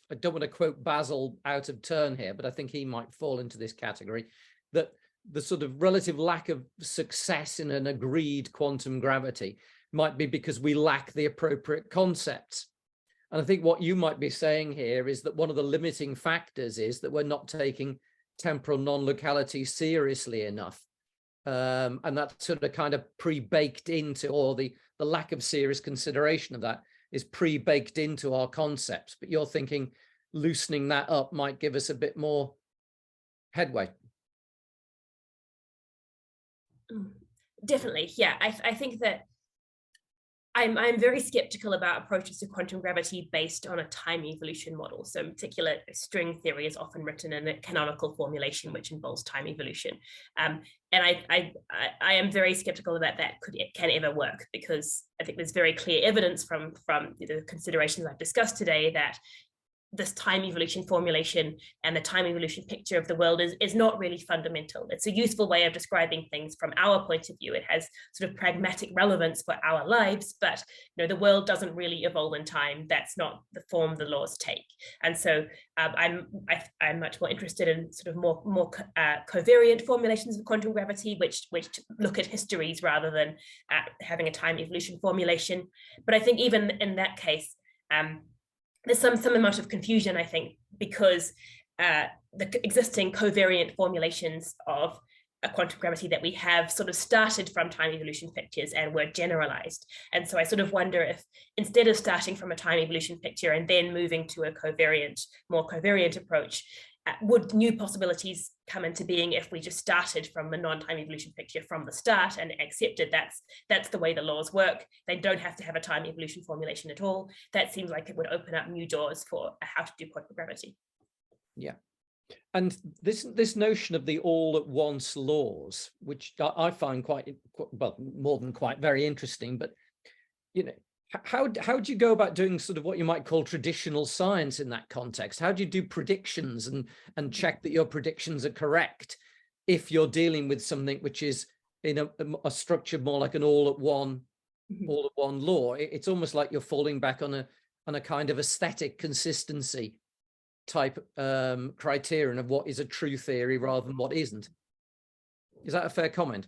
I don't want to quote Basil out of turn here, but I think he might fall into this category, that the sort of relative lack of success in an agreed quantum gravity might be because we lack the appropriate concepts. And I think what you might be saying here is that one of the limiting factors is that we're not taking temporal non-locality seriously enough. And that's sort of kind of pre-baked into, or the lack of serious consideration of that is pre-baked into our concepts. But you're thinking loosening that up might give us a bit more headway. Definitely, yeah. I think that I'm very skeptical about approaches to quantum gravity based on a time evolution model. So in particular, string theory is often written in a canonical formulation, which involves time evolution. And I am very skeptical that can ever work, because I think there's very clear evidence from the considerations I've discussed today that this time evolution formulation and the time evolution picture of the world is not really fundamental. It's a useful way of describing things from our point of view. It has sort of pragmatic relevance for our lives, but the world doesn't really evolve in time. That's not the form the laws take. And so I'm much more interested in sort of more covariant formulations of quantum gravity, which look at histories rather than having a time evolution formulation. But I think even in that case, there's some amount of confusion, I think, because the existing covariant formulations of a quantum gravity that we have sort of started from time evolution pictures and were generalized. And so I sort of wonder if, instead of starting from a time evolution picture and then moving to a more covariant approach, would new possibilities come into being if we just started from a non-time evolution picture from the start and accepted that's the way the laws work? They don't have to have a time evolution formulation at all. That seems like it would open up new doors for how to do quantum gravity. Yeah. And this notion of the all at once laws, which I find quite, well, more than quite, very interesting, but how do you go about doing sort of what you might call traditional science in that context? How do you do predictions and check that your predictions are correct if you're dealing with something which is in a structure more like an all at one law? It's almost like you're falling back on a kind of aesthetic consistency type criterion of what is a true theory rather than what isn't. Is that a fair comment?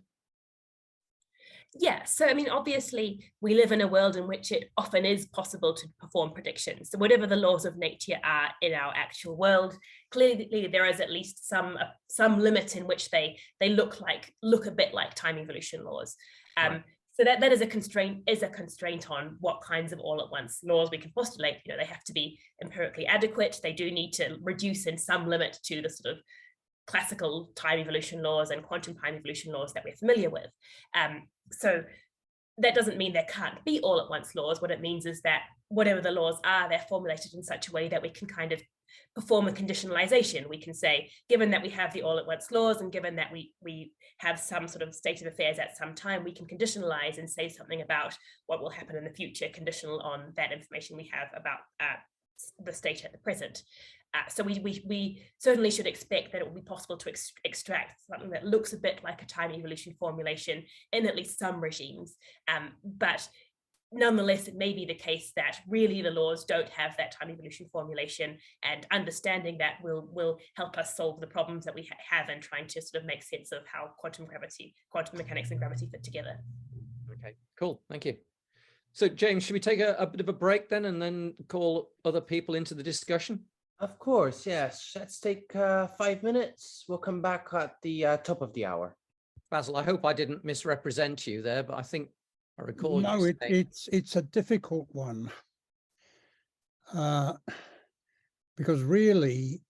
Yeah, so I mean, obviously, we live in a world in which it often is possible to perform predictions. So whatever the laws of nature are in our actual world, clearly there is at least some limit in which they look a bit like time evolution laws. Right. So that is a constraint on what kinds of all at once laws we can postulate. They have to be empirically adequate. They do need to reduce in some limit to the sort of classical time evolution laws and quantum time evolution laws that we're familiar with. So that doesn't mean there can't be all at once laws. What it means is that whatever the laws are, they're formulated in such a way that we can kind of perform a conditionalization. We can say, given that we have the all at once laws and given that we have some sort of state of affairs at some time, we can conditionalize and say something about what will happen in the future, conditional on that information we have about the state at the present. So we certainly should expect that it will be possible to extract something that looks a bit like a time evolution formulation in at least some regimes. But nonetheless, it may be the case that really the laws don't have that time evolution formulation, and understanding that will help us solve the problems that we have and trying to sort of make sense of how quantum mechanics and gravity fit together. Okay, cool. Thank you. So James, should we take a bit of a break then and then call other people into the discussion? Of course, yes. Let's take 5 minutes. We'll come back at the top of the hour. Basil, I hope I didn't misrepresent you there, but I think I recall. No, it's a difficult one. Because really,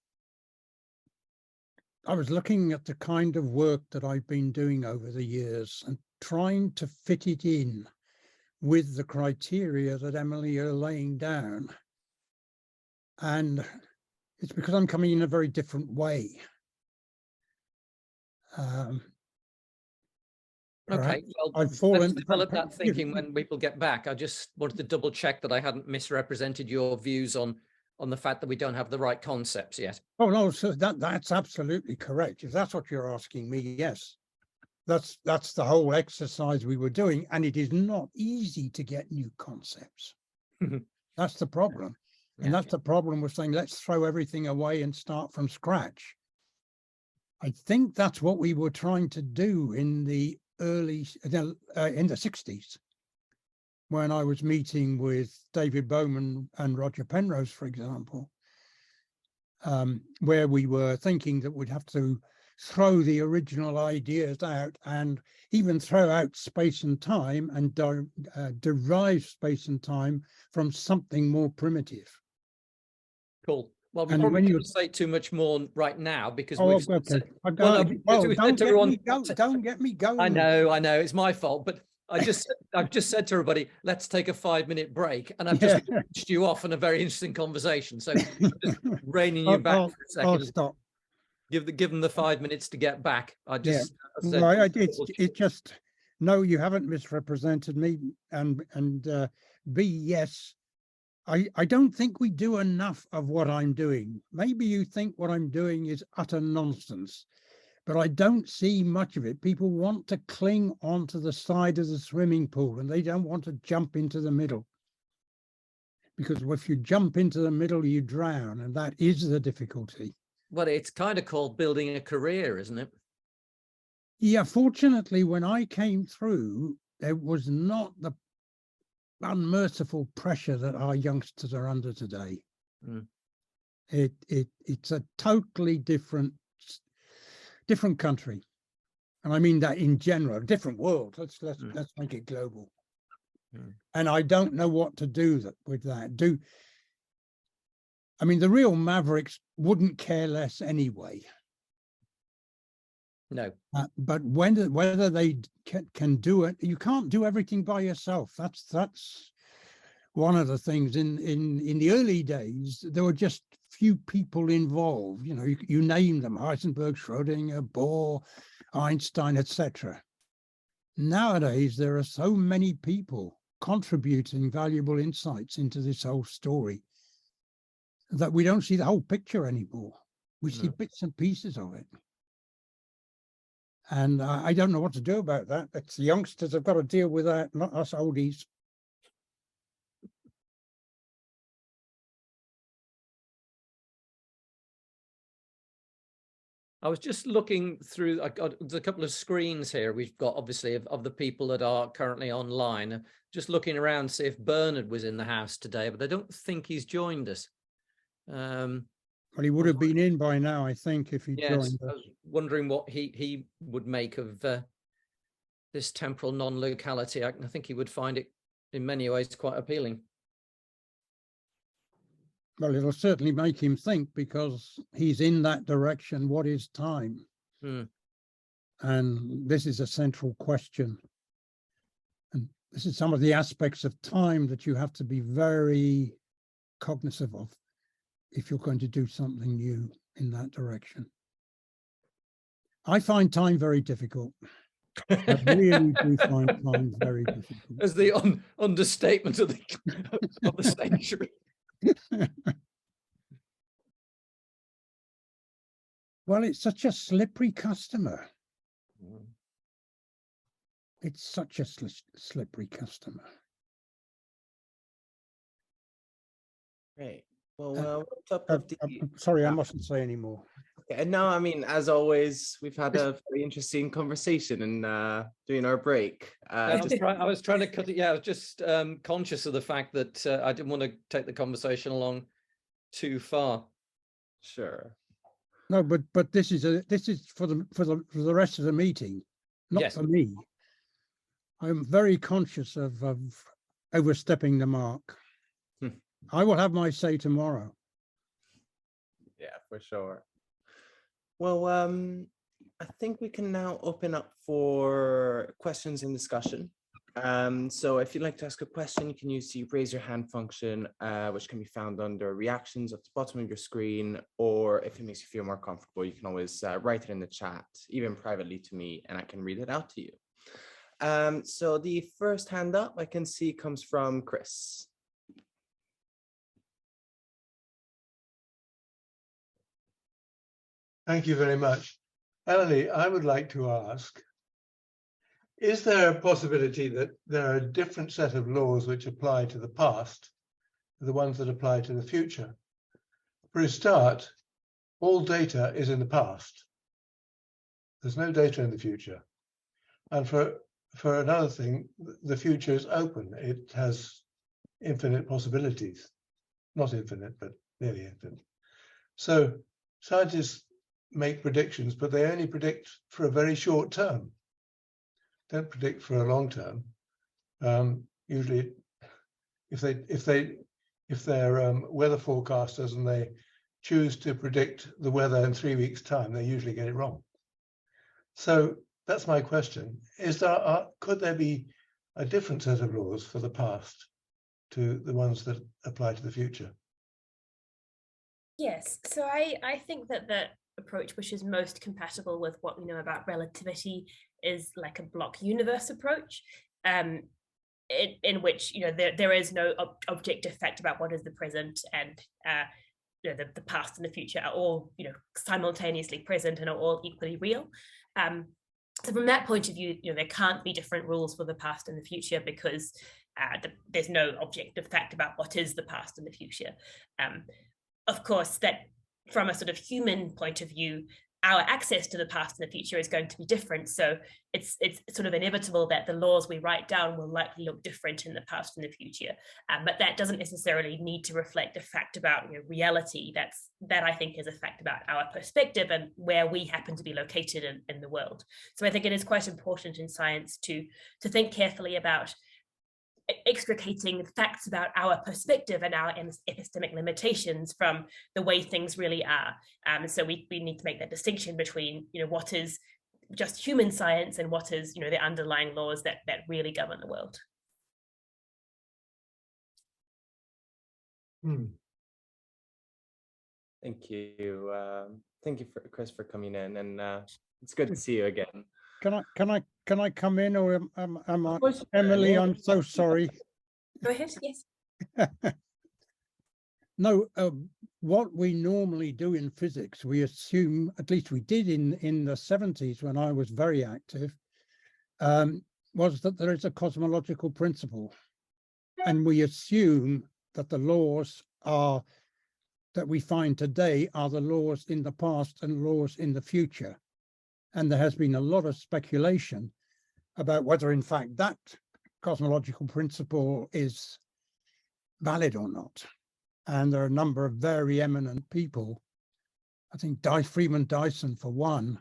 I was looking at the kind of work that I've been doing over the years and trying to fit it in with the criteria that Emily are laying down. And it's because I'm coming in a very different way. Okay, well, I've fallen. let's develop that thinking when people get back. I just wanted to double check that I hadn't misrepresented your views on the fact that we don't have the right concepts yet. Oh no, so that's absolutely correct. If that's what you're asking me, yes, that's the whole exercise we were doing, and it is not easy to get new concepts. That's the problem, and that's the problem with saying let's throw everything away and start from scratch. I think that's what we were trying to do in the early in the 60s, when I was meeting with David Bowman and Roger Penrose, for example, where we were thinking that we'd have to throw the original ideas out and even throw out space and time and derive space and time from something more primitive. Cool. Well, we And probably when can't say too much more right now because oh, we've okay. Don't get me going. I know, it's my fault, but I've just said to everybody, let's take a 5-minute break, and I've just pitched you off on a very interesting conversation. So just reining you back for a second. I'll stop. Give them the 5 minutes to get back. It just no, you haven't misrepresented me, and B, yes. I don't think we do enough of what I'm doing. Maybe you think what I'm doing is utter nonsense, but I don't see much of it. People want to cling onto the side of the swimming pool and they don't want to jump into the middle. Because if you jump into the middle, you drown, and that is the difficulty. Well, it's kind of called building a career, isn't it? Yeah, fortunately, when I came through, there was not the unmerciful pressure that our youngsters are under today. It's a totally different country, and I mean that in general, different world. Let's make it global. And I don't know what to do with that. I mean, the real mavericks wouldn't care less anyway. No. But whether they can do it, you can't do everything by yourself. That's one of the things. In the early days, there were just few people involved. You know, you name them: Heisenberg, Schrödinger, Bohr, Einstein, etc. Nowadays, there are so many people contributing valuable insights into this whole story that we don't see the whole picture anymore. We see bits and pieces of it. And I don't know what to do about that. It's the youngsters have got to deal with that, not us oldies. I was just looking through, there's a couple of screens here we've got, obviously, of the people that are currently online. Just looking around to see if Bernard was in the house today, but I don't think he's joined us. Well, he would have been in by now, I think, if he joined us. I was wondering what he would make of this temporal non-locality. I think he would find it in many ways quite appealing. Well, it'll certainly make him think, because he's in that direction. What is time? And this is a central question. And this is some of the aspects of time that you have to be very cognizant of if you're going to do something new in that direction. I find time very difficult. I really do find time very difficult. As the understatement of the century. Well, it's such a slippery customer. It's such a slippery customer. Great. Well, sorry, I mustn't say any more. Okay, no, I mean, as always, we've had a very interesting conversation and during our break. I was trying to cut it. Yeah, I was just conscious of the fact that I didn't want to take the conversation along too far. Sure. No, but this is for the rest of the meeting, not for me. I'm very conscious of overstepping the mark. I will have my say tomorrow. Yeah, for sure. Well, I think we can now open up for questions and discussion. So if you'd like to ask a question, you can use the raise your hand function, which can be found under reactions at the bottom of your screen, or if it makes you feel more comfortable, you can always write it in the chat, even privately to me, and I can read it out to you. So the first hand up I can see comes from Chris. Thank you very much. Emily, I would like to ask, is there a possibility that there are a different set of laws which apply to the past, to the ones that apply to the future? For a start, all data is in the past. There's no data in the future. And for another thing, the future is open. It has infinite possibilities. Not infinite, but nearly infinite. So scientists make predictions, but they only predict for a very short term. Don't predict for a long term. Usually, if they're weather forecasters and they choose to predict the weather in 3 weeks' time, they usually get it wrong. So that's my question: could there be a different set of laws for the past to the ones that apply to the future? Yes, so I think that the approach which is most compatible with what we know about relativity is like a block universe approach, in which there is no objective fact about what is the present, and the past and the future are all simultaneously present and are all equally real. So from that point of view, there can't be different rules for the past and the future, because there's no objective fact about what is the past and the future. Of course, that from a sort of human point of view, our access to the past and the future is going to be different. So it's sort of inevitable that the laws we write down will likely look different in the past and the future. But that doesn't necessarily need to reflect a fact about reality. That I think is a fact about our perspective and where we happen to be located in the world. So I think it is quite important in science to think carefully about extricating facts about our perspective and our epistemic limitations from the way things really are. So we need to make that distinction between what is just human science and what is the underlying laws that really govern the world. Thank you. Thank you, Chris, for coming in, and it's good to see you again. Can I come in, or am I, Emily? I'm so sorry. Go ahead. Yes. No, what we normally do in physics, we assume, at least we did in the 70s when I was very active, was that there is a cosmological principle, and we assume that the laws that we find today are the laws in the past and laws in the future. And there has been a lot of speculation about whether, in fact, that cosmological principle is valid or not. And there are a number of very eminent people, I think Freeman Dyson for one,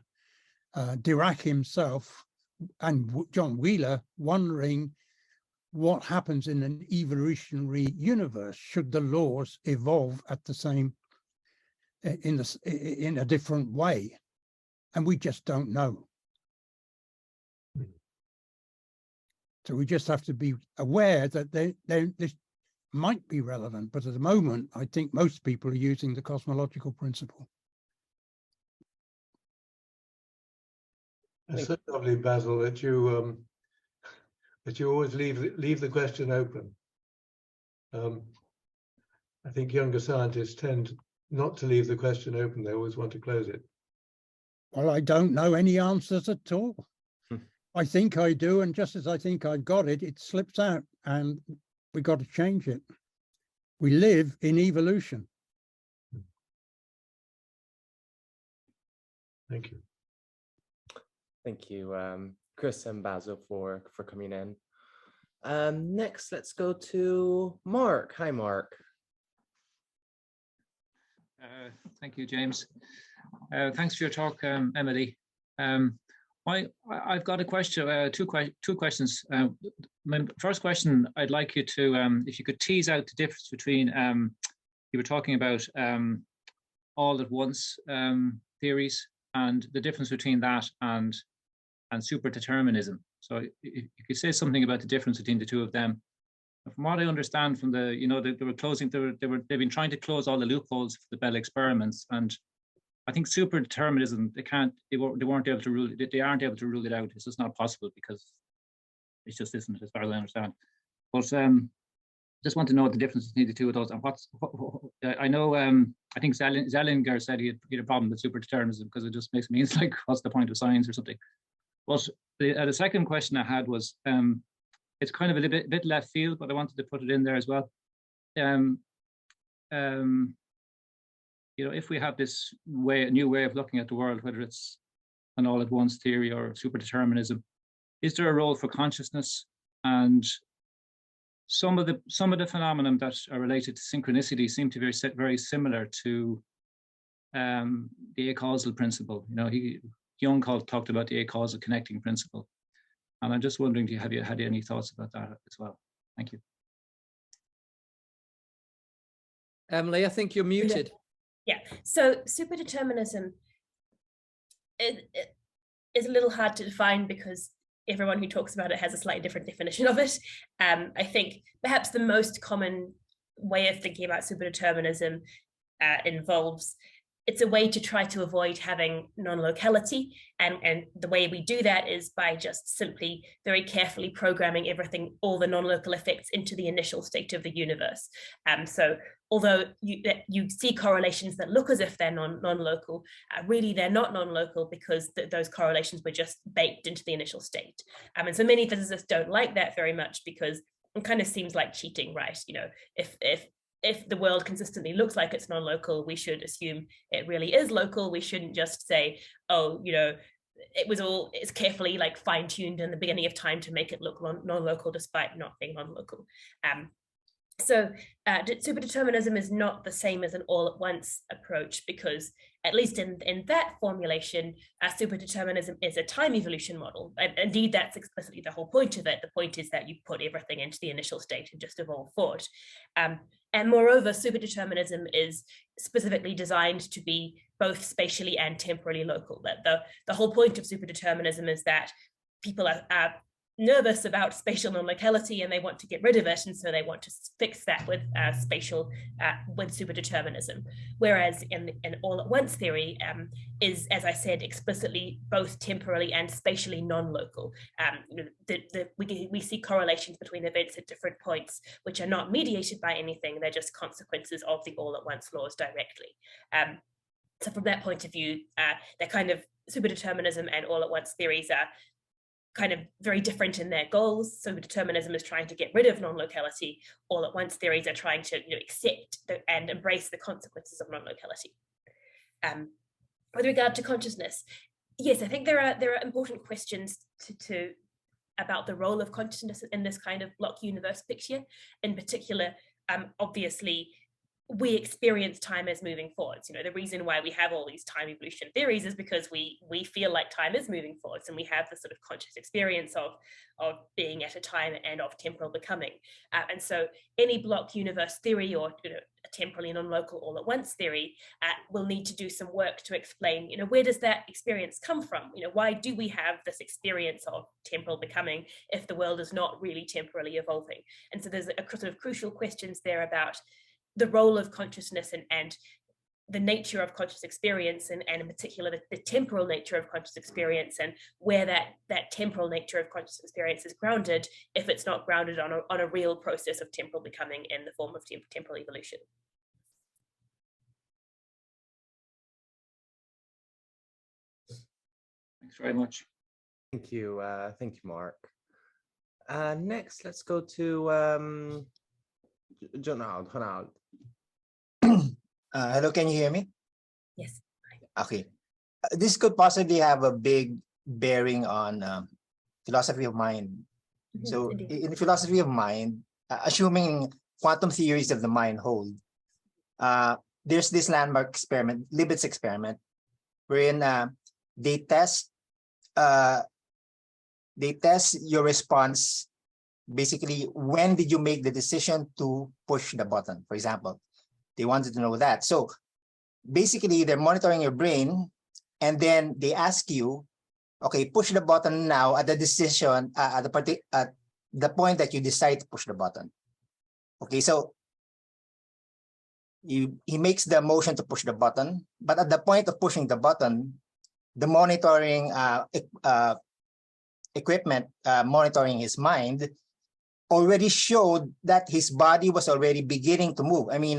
Dirac himself, and John Wheeler, wondering what happens in an evolutionary universe should the laws evolve at the same, in a different way. And we just don't know. So we just have to be aware that this might be relevant, but at the moment, I think most people are using the cosmological principle. It's so lovely, Basil, that you always leave the question open. I think younger scientists tend not to leave the question open; they always want to close it. Well, I don't know any answers at all. I think I do, and just as I think I've got it, it slips out, and we got to change it. We live in evolution. Thank you. Thank you, Chris and Basil, for coming in. Next, let's go to Mark. Hi, Mark. Thank you, James. Thanks for your talk, Emily. I've got a question, two questions. My first question, I'd like you to, if you could tease out the difference between, you were talking about all at once theories, and the difference between that and superdeterminism. So if you could say something about the difference between the two of them. From what I understand from the, they've been trying to close all the loopholes for the Bell experiments, and I think superdeterminism, they weren't able to rule it. They aren't able to rule it out. It's just not possible because it just isn't, as far as I understand. But just want to know the difference between the two of those. And I know, I think Zellinger said he had a problem with superdeterminism because it just makes me think like, what's the point of science or something? But the second question I had was, it's kind of a bit left field, but I wanted to put it in there as well. If we have this new way of looking at the world, whether it's an all-at-once theory or superdeterminism, is there a role for consciousness? And some of the phenomena that are related to synchronicity seem to be very similar to the acausal principle. Jung talked about the acausal connecting principle. And I'm just wondering, have you had any thoughts about that as well? Thank you. Emily, I think you're muted. Yeah, so superdeterminism is a little hard to define because everyone who talks about it has a slightly different definition of it. I think perhaps the most common way of thinking about superdeterminism involves, it's a way to try to avoid having non-locality. And the way we do that is by just simply very carefully programming everything, all the non-local effects into the initial state of the universe. So although you see correlations that look as if they're non-local, really they're not non-local because those correlations were just baked into the initial state. And so many physicists don't like that very much because it kind of seems like cheating, right? If the world consistently looks like it's non-local, we should assume it really is local. We shouldn't just say, oh, it's carefully like fine-tuned in the beginning of time to make it look non-local despite not being non-local. So superdeterminism is not the same as an all-at-once approach because, at least in that formulation, superdeterminism is a time evolution model. And indeed, that's explicitly the whole point of it. The point is that you put everything into the initial state and just evolve forward. And moreover, superdeterminism is specifically designed to be both spatially and temporally local. That the whole point of superdeterminism is that people are nervous about spatial non-locality and they want to get rid of it, and so they want to fix that with with superdeterminism. Whereas in all-at-once theory is, as I said, explicitly both temporally and spatially non-local. We see correlations between events at different points, which are not mediated by anything; they're just consequences of the all-at-once laws directly. So from that point of view, they're kind of superdeterminism and all-at-once theories are kind of very different in their goals. So determinism is trying to get rid of non-locality. All-at-once theories are trying to accept and embrace the consequences of non-locality. With regard to consciousness, yes, I think there are important questions about the role of consciousness in this kind of block universe picture. In particular, obviously, we experience time as moving forwards. The reason why we have all these time evolution theories is because we feel like time is moving forwards, and we have the sort of conscious experience of being at a time and of temporal becoming. And so any block universe theory or a temporally non-local all-at-once theory will need to do some work to explain, where does that experience come from? Why do we have this experience of temporal becoming if the world is not really temporally evolving? And so there's a sort of crucial questions there about the role of consciousness and the nature of conscious experience, and in particular the temporal nature of conscious experience, and where that temporal nature of conscious experience is grounded if it's not grounded on a real process of temporal becoming in the form of temporal evolution. Thanks very much. Thank you, Mark. Next, let's go to Ronald. Hello, can you hear me? Yes. Okay. This could possibly have a big bearing on philosophy of mind. So in philosophy of mind, assuming quantum theories of the mind hold, there's this landmark experiment, Libet's experiment, wherein they test your response. Basically, when did you make the decision to push the button, for example? They wanted to know that. So basically, they're monitoring your brain, and then they ask you okay, push the button now at the decision, at the point that you decide to push the button. Okay, so he makes the motion to push the button, but at the point of pushing the button, the monitoring equipment monitoring his mind already showed that his body was already beginning to move. I mean,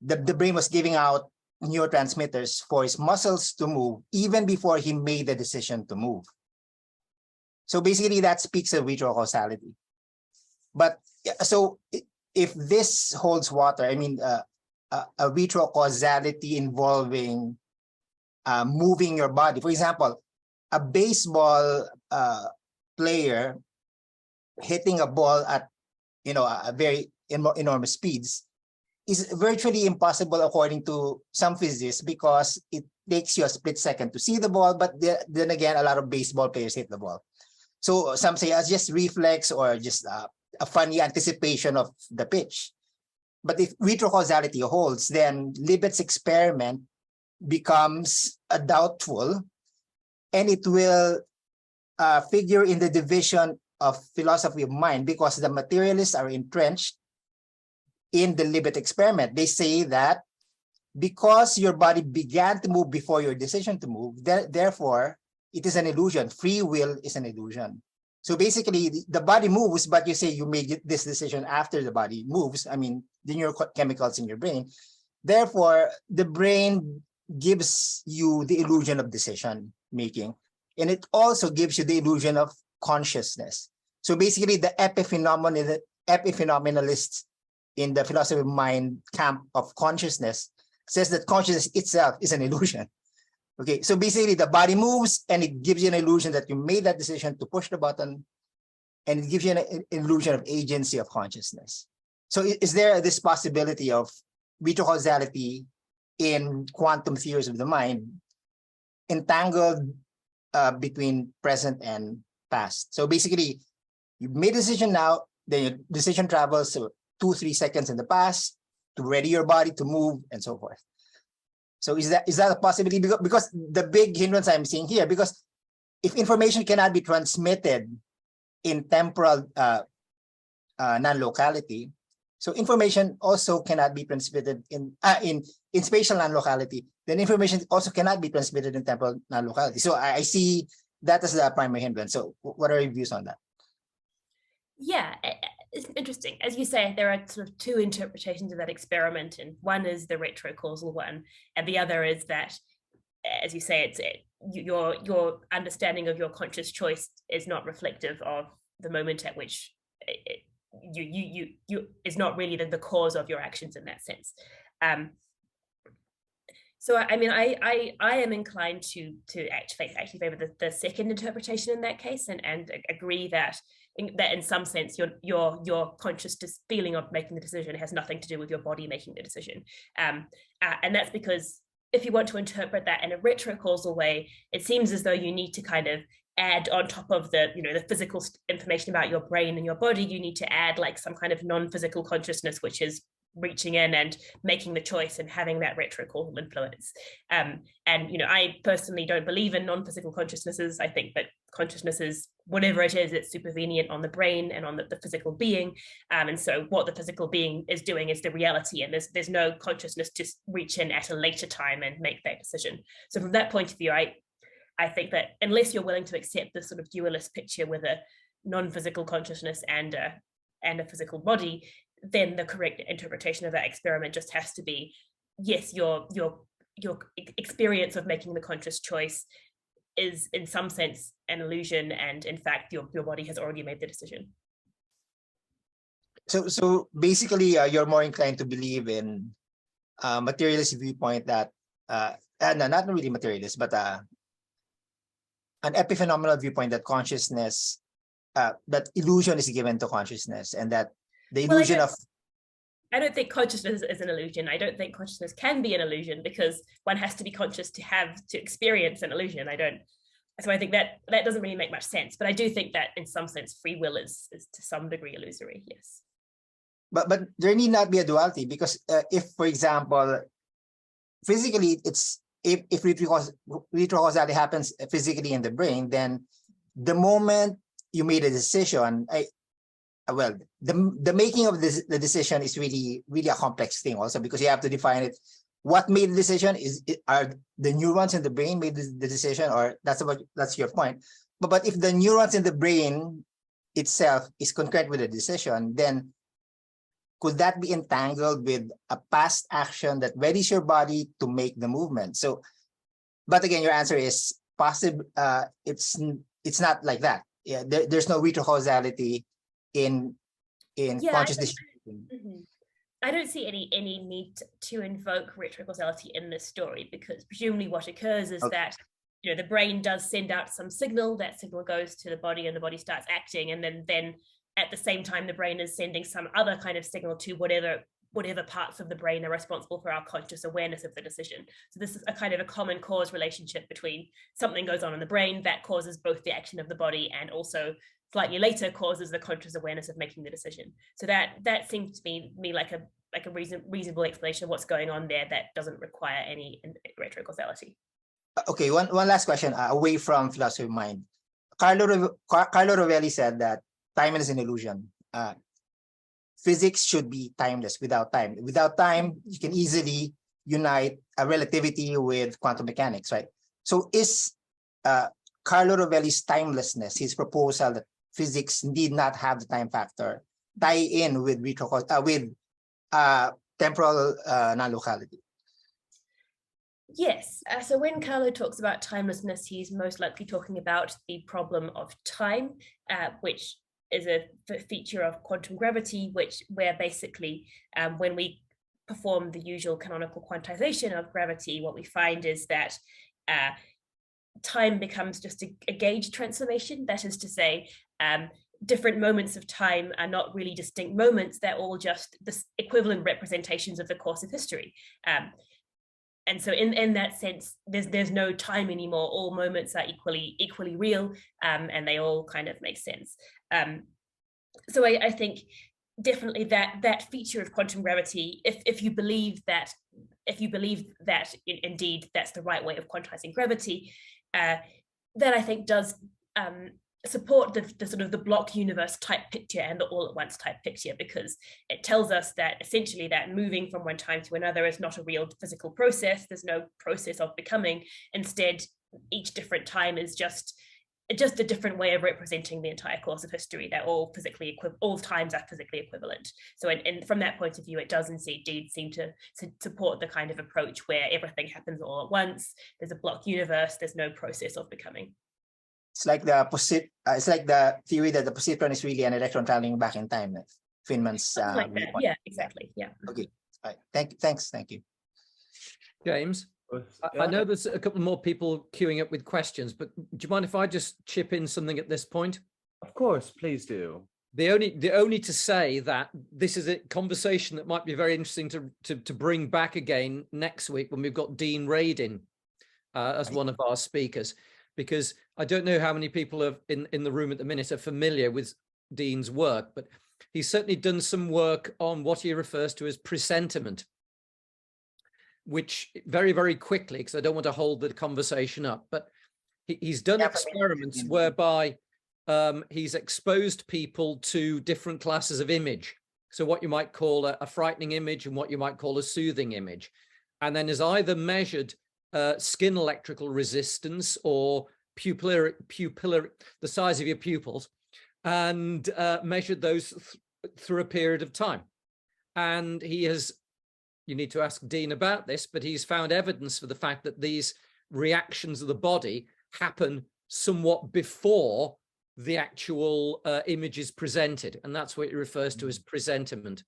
the brain was giving out neurotransmitters for his muscles to move even before he made the decision to move. So basically that speaks of retrocausality. But so if this holds water, I mean, a retrocausality involving moving your body. For example, a baseball player hitting a ball at, a very enormous speeds is virtually impossible according to some physicists, because it takes you a split second to see the ball, but then again, a lot of baseball players hit the ball. So some say it's just reflex or just a funny anticipation of the pitch. But if retrocausality holds, then Libet's experiment becomes doubtful, and it will figure in the division of philosophy of mind, because the materialists are entrenched in the Libet experiment. They say that because your body began to move before your decision to move, therefore it is an illusion. Free will is an illusion. So basically the body moves, but you say you made this decision after the body moves. I mean, the neurochemicals in your brain. Therefore, the brain gives you the illusion of decision making, and it also gives you the illusion of consciousness. So basically the epiphenomenalists in the philosophy of mind camp of consciousness says that consciousness itself is an illusion. Okay, so basically the body moves and it gives you an illusion that you made that decision to push the button, and it gives you an illusion of agency of consciousness. So is there this possibility of retrocausality in quantum theories of the mind entangled between present and past? So basically you made a decision now, then your decision travels 2-3 seconds in the past to ready your body to move and so forth. So is that a possibility? Because the big hindrance I'm seeing here, because if information cannot be transmitted in temporal nonlocality, so information also cannot be transmitted in spatial nonlocality, then information also cannot be transmitted in temporal nonlocality. So I see that as the primary hindrance. So what are your views on that? Yeah, it's interesting. As you say, there are sort of two interpretations of that experiment, and one is the retrocausal one, and the other is that, as you say, your understanding of your conscious choice is not reflective of the moment at which you is not really the cause of your actions in that sense. So I mean, I am inclined to actually favor the second interpretation in that case, and agree that in some sense your conscious feeling of making the decision has nothing to do with your body making the decision, and that's because if you want to interpret that in a retrocausal way, it seems as though you need to kind of add on top of the the physical information about your brain and your body, you need to add like some kind of non-physical consciousness, which is reaching in and making the choice and having that retrocausal influence. And I personally don't believe in non-physical consciousnesses. I think that consciousness is whatever it is, it's supervenient on the brain and on the physical being. And so what the physical being is doing is the reality, and there's no consciousness to reach in at a later time and make that decision. So from that point of view, I think that unless you're willing to accept this sort of dualist picture with a non-physical consciousness and a physical body, then the correct interpretation of that experiment just has to be, yes, your experience of making the conscious choice is in some sense an illusion, and in fact your body has already made the decision. So basically you're more inclined to believe in materialist viewpoint that no, not really materialist, but an epiphenomenal viewpoint that consciousness, that illusion is given to consciousness, and that the illusion I don't think consciousness is an illusion. I don't think consciousness can be an illusion, because one has to be conscious to experience an illusion. So I think that doesn't really make much sense. But I do think that in some sense free will is to some degree illusory. Yes. But there need not be a duality, because if, for example, physically it's if retrocausality happens physically in the brain, then the moment you made a decision, the making of the decision is really a complex thing also, because you have to define it. What made the decision are the neurons in the brain made the decision, or that's your point. But if the neurons in the brain itself is concurrent with the decision, then could that be entangled with a past action that readies your body to make the movement? So, but again, your answer is possible. It's not like that. Yeah, there's no retrocausality in conscious decision. I don't see any need to invoke retrocausality in this story, because presumably what occurs is that the brain does send out some signal. That signal goes to the body, and the body starts acting, and then at the same time the brain is sending some other kind of signal to whatever parts of the brain are responsible for our conscious awareness of the decision. So this is a kind of a common cause relationship between something goes on in the brain that causes both the action of the body and also slightly later causes the conscious awareness of making the decision. So that seems to me like a reasonable explanation of what's going on there that doesn't require any retrocausality. Okay, one last question away from philosophy of mind. Carlo Rovelli said that time is an illusion. Physics should be timeless without time. Without time, you can easily unite a relativity with quantum mechanics, right? So is Carlo Rovelli's timelessness, his proposal that physics need not have the time factor, tie in with temporal nonlocality? Yes. So when Carlo talks about timelessness, he's most likely talking about the problem of time, which is a feature of quantum gravity, where basically when we perform the usual canonical quantization of gravity, what we find is that time becomes just a gauge transformation. That is to say, different moments of time are not really distinct moments. They're all just the equivalent representations of the course of history. And so in that sense, there's no time anymore. All moments are equally real, and they all kind of make sense. So I think definitely that feature of quantum gravity, if you believe that indeed that's the right way of quantizing gravity, that I think does support the sort of the block universe type picture and the all at once type picture, because it tells us that essentially that moving from one time to another is not a real physical process. There's no process of becoming. Instead, each different time is just a different way of representing the entire course of history. They're all all times are physically equivalent. So and from that point of view, it does indeed seem to support the kind of approach where everything happens all at once. There's a block universe. There's no process of becoming. It's like the theory that the positron is really an electron traveling back in time. Feynman's like that. Yeah, exactly. Yeah. Okay. All right. Thanks. Thank you. James, I know there's a couple more people queuing up with questions, but do you mind if I just chip in something at this point? Of course, please do. The only to say that this is a conversation that might be very interesting to bring back again next week when we've got Dean Raid in as one of our speakers, because I don't know how many people in the room at the minute are familiar with Dean's work, but he's certainly done some work on what he refers to as presentiment, which very, very quickly, because I don't want to hold the conversation up, but he's done experiments whereby he's exposed people to different classes of image. So what you might call a frightening image and what you might call a soothing image. And then has either measured skin electrical resistance or pupillary, the size of your pupils, and measured those through a period of time. And he has, you need to ask Dean about this, but he's found evidence for the fact that these reactions of the body happen somewhat before the actual image is presented. And that's what he refers to as presentiment.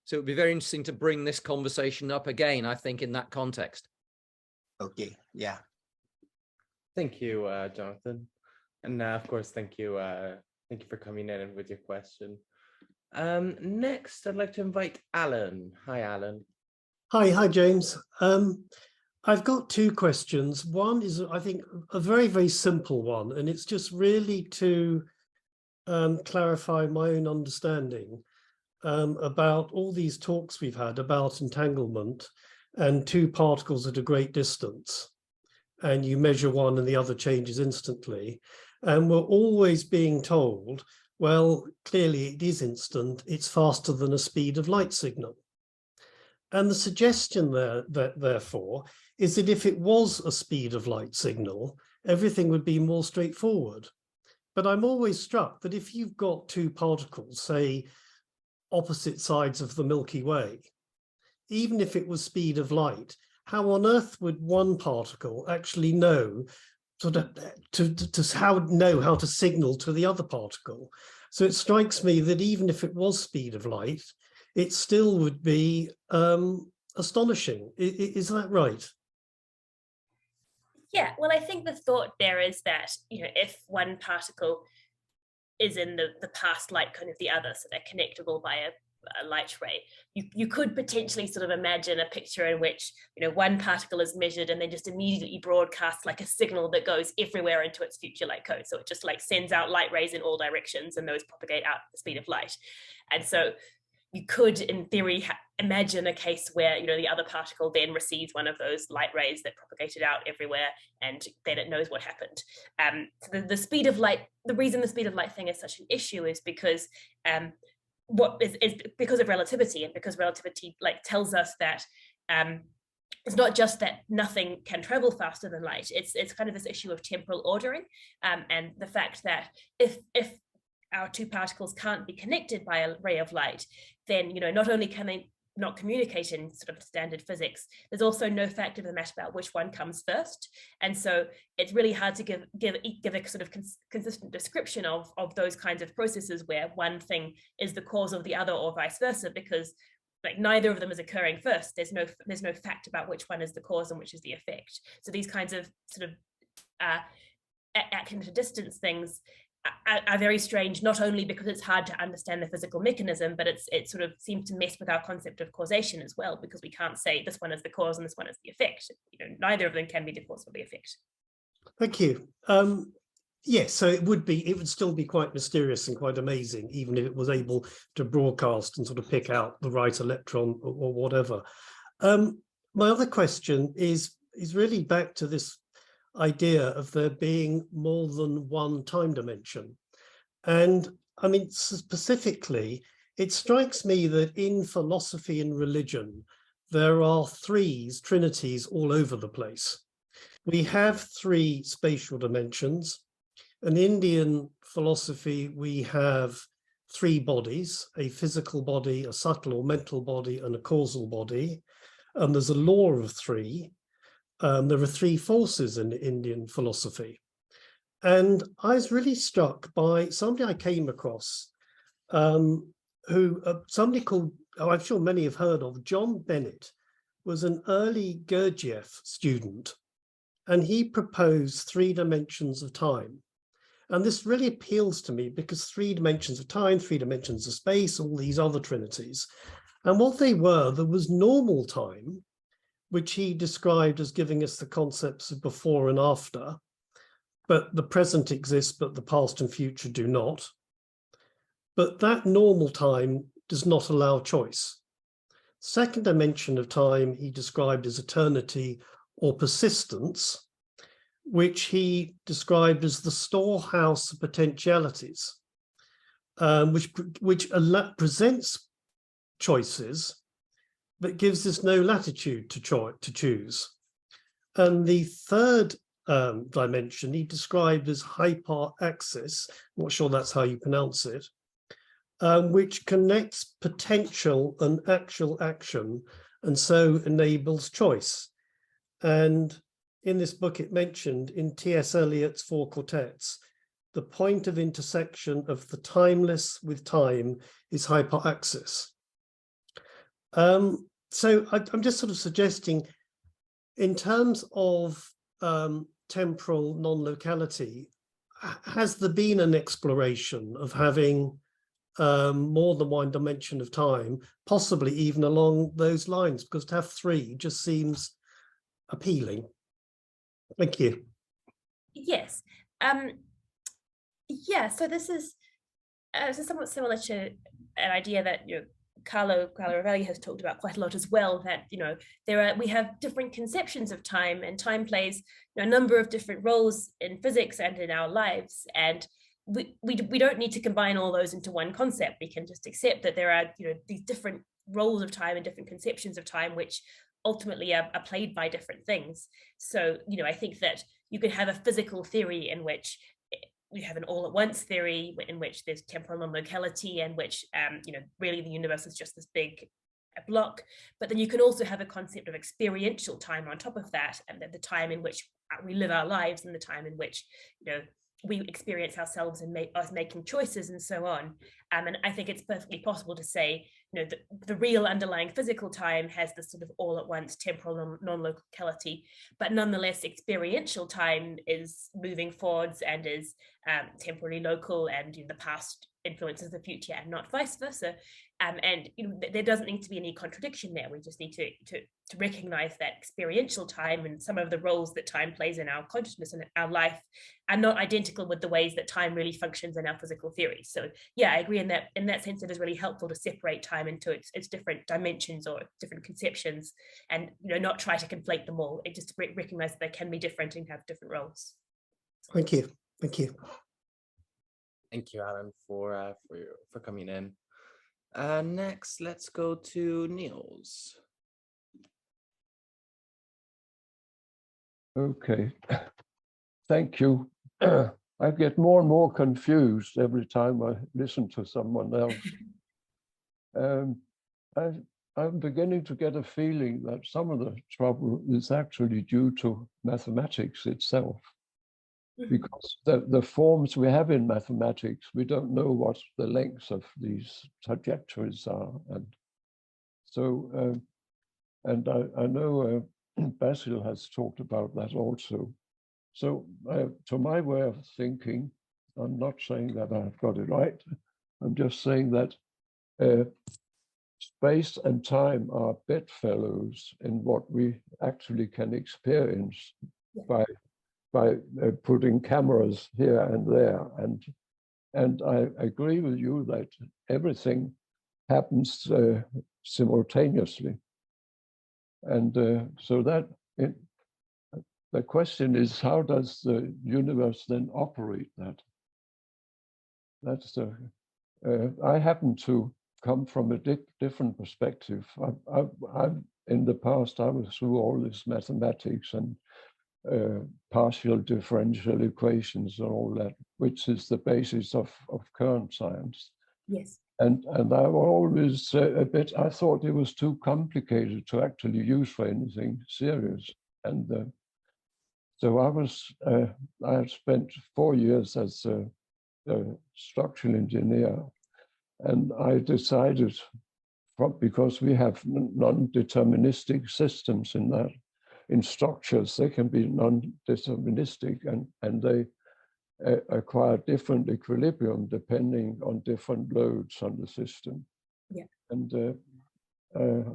So it'd be very interesting to bring this conversation up again, I think, in that context. Okay, yeah. Thank you, Jonathan. And of course, thank you for coming in with your question. Next, I'd like to invite Alan. Hi, Alan. Hi, James. I've got two questions. One is, I think, a very, very simple one, and it's just really to clarify my own understanding about all these talks we've had about entanglement and two particles at a great distance, and you measure one and the other changes instantly, and we're always being told, well, clearly it is instant, it's faster than a speed of light signal. And the suggestion there, therefore, is that if it was a speed of light signal, everything would be more straightforward. But I'm always struck that if you've got two particles, say, opposite sides of the Milky Way, even if it was speed of light, how on earth would one particle actually know how to signal to the other particle? So it strikes me that even if it was speed of light, it still would be astonishing. Is that right? Yeah, well, I think the thought there is that, if one particle is in the past light cone of the other, so they're connectable by a light ray, you could potentially sort of imagine a picture in which, one particle is measured and then just immediately broadcasts like a signal that goes everywhere into its future light cone. So it just like sends out light rays in all directions, and those propagate out at the speed of light. And so you could, in theory, imagine a case where, the other particle then receives one of those light rays that propagated out everywhere, and then it knows what happened. So the speed of light, the reason the speed of light thing is such an issue is because is because of relativity, and because relativity tells us that it's not just that nothing can travel faster than light. It's kind of this issue of temporal ordering, and the fact that if our two particles can't be connected by a ray of light, then not only can they not communicate in sort of standard physics, there's also no fact of the matter about which one comes first. And so it's really hard to give a sort of consistent description of those kinds of processes where one thing is the cause of the other or vice versa, because neither of them is occurring first. There's no fact about which one is the cause and which is the effect. So these kinds of sort of action at a distance things are very strange, not only because it's hard to understand the physical mechanism, but it sort of seems to mess with our concept of causation as well, because we can't say this one is the cause and this one is the effect. Neither of them can be the cause or the effect. Thank you. Yes, so it would still be quite mysterious and quite amazing, even if it was able to broadcast and sort of pick out the right electron or whatever. My other question is really back to this idea of there being more than one time dimension. And I mean, specifically, it strikes me that in philosophy and religion, there are trinities all over the place. We have three spatial dimensions. In Indian philosophy, we have three bodies: a physical body, a subtle or mental body, and a causal body. And there's a law of three. There are three forces in Indian philosophy. And I was really struck by somebody I came across, somebody called, I'm sure many have heard of, John Bennett, was an early Gurdjieff student, and he proposed 3 dimensions of time. And this really appeals to me because 3 dimensions of time, 3 dimensions of space, all these other trinities. And what they were, there was normal time, which he described as giving us the concepts of before and after, but the present exists, but the past and future do not. But that normal time does not allow choice. Second dimension of time he described as eternity or persistence, which he described as the storehouse of potentialities, which presents choices, but gives us no latitude to choose. And the third dimension he described as hyperaxis, I'm not sure that's how you pronounce it, which connects potential and actual action, and so enables choice. And in this book it mentioned in T.S. Eliot's 4 Quartets, the point of intersection of the timeless with time is hyperaxis. So I'm just sort of suggesting, in terms of temporal non-locality, has there been an exploration of having more than one dimension of time, possibly even along those lines? Because to have 3 just seems appealing. Thank you. Yes. Yeah, so this is somewhat similar to an idea that Carlo Ravelli has talked about quite a lot as well, that we have different conceptions of time, and time plays a number of different roles in physics and in our lives, and we don't need to combine all those into one concept. We can just accept that there are these different roles of time and different conceptions of time which ultimately are played by different things. So I think that you could have a physical theory in which we have an all-at-once theory in which there's temporal nonlocality, and which really the universe is just this big block. But then you can also have a concept of experiential time on top of that, and that the time in which we live our lives, and the time in which we experience ourselves and us making choices and so on. And I think it's perfectly possible to say, the real underlying physical time has this sort of all at once temporal non-locality, but nonetheless experiential time is moving forwards and is temporally local, and the past influences the future and not vice versa. And there doesn't need to be any contradiction there. We just need to recognize that experiential time and some of the roles that time plays in our consciousness and our life are not identical with the ways that time really functions in our physical theory. So yeah, I agree in that sense. It is really helpful to separate time into its different dimensions or different conceptions, and not try to conflate them all. It just recognize that they can be different and have different roles. Thank you. Thank you. Thank you, Alan, for coming in. Next, let's go to Niels. Okay, thank you. I get more and more confused every time I listen to someone else. I'm beginning to get a feeling that some of the trouble is actually due to mathematics itself. Because the forms we have in mathematics, we don't know what the lengths of these trajectories are. And so, and I know Basil has talked about that also. So to my way of thinking, I'm not saying that I've got it right. I'm just saying that space and time are bedfellows in what we actually can experience by putting cameras here and there. And I agree with you that everything happens simultaneously. And so that the question is, how does the universe then operate that? That's I happen to come from a different perspective. I've in the past, I was through all this mathematics and partial differential equations and all that, which is the basis of current science. Yes. And I was always I thought it was too complicated to actually use for anything serious. And so I had spent 4 years as a structural engineer, and I decided, because we have non-deterministic systems in structures, they can be non-deterministic, and they acquire different equilibrium depending on different loads on the system. Yeah. And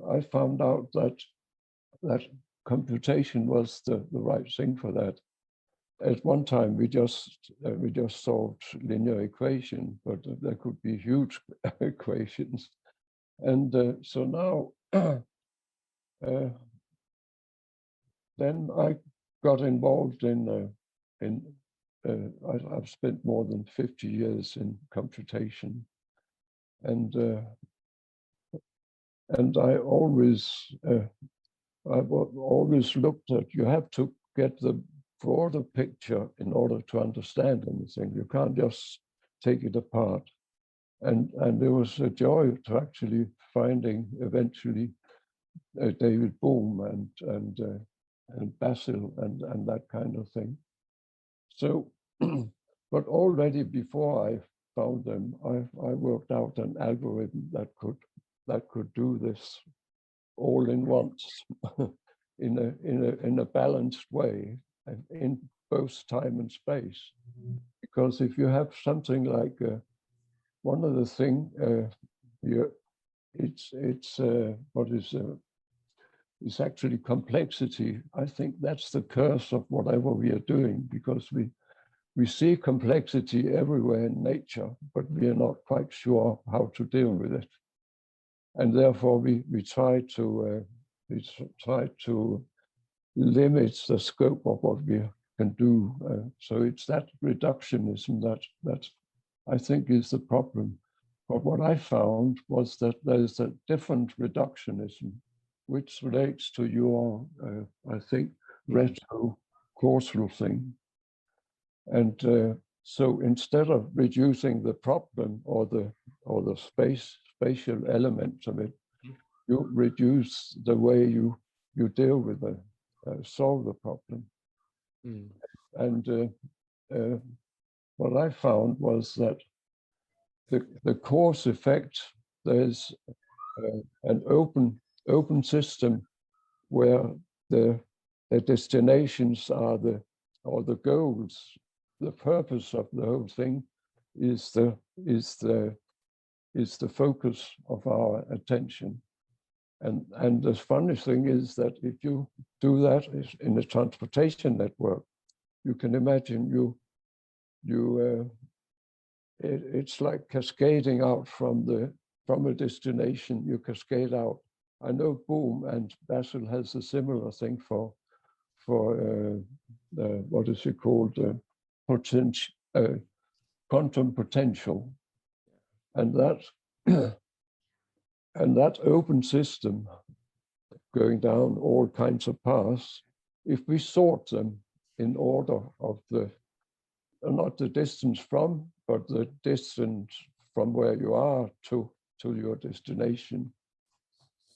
I found out that computation was the right thing for that. At one time, we just solved linear equation, but there could be huge equations. And so now, then I got involved I've spent more than 50 years in computation, and I always looked at, you have to get the broader picture in order to understand anything. You can't just take it apart. And there was a joy to actually finding eventually David Bohm and Basil and that kind of thing. So, but already before I found them, I worked out an algorithm that could do this all in once in a balanced way in both time and space. Because if you have something like one of the things it's actually complexity. I think that's the curse of whatever we are doing, because we see complexity everywhere in nature, but we are not quite sure how to deal with it. and therefore we try to limit the scope of what we can do. So it's that reductionism that I think is the problem. But what I found was that there's a different reductionism, which relates to your, I think, retrocausal thing. And so instead of reducing the problem or the spatial element of it, you reduce the way you deal with it, solve the problem. And what I found was that the cause effect, there's an open system where the destinations are the goals. The purpose of the whole thing is the focus of our attention. And the funny thing is that if you do that in a transportation network, you can imagine it's like cascading out from a destination. You cascade out. I know Bohm and Basel has a similar thing for what is it called, quantum potential, and that open system going down all kinds of paths. If we sort them in order of not the distance from, but the distance from where you are to your destination,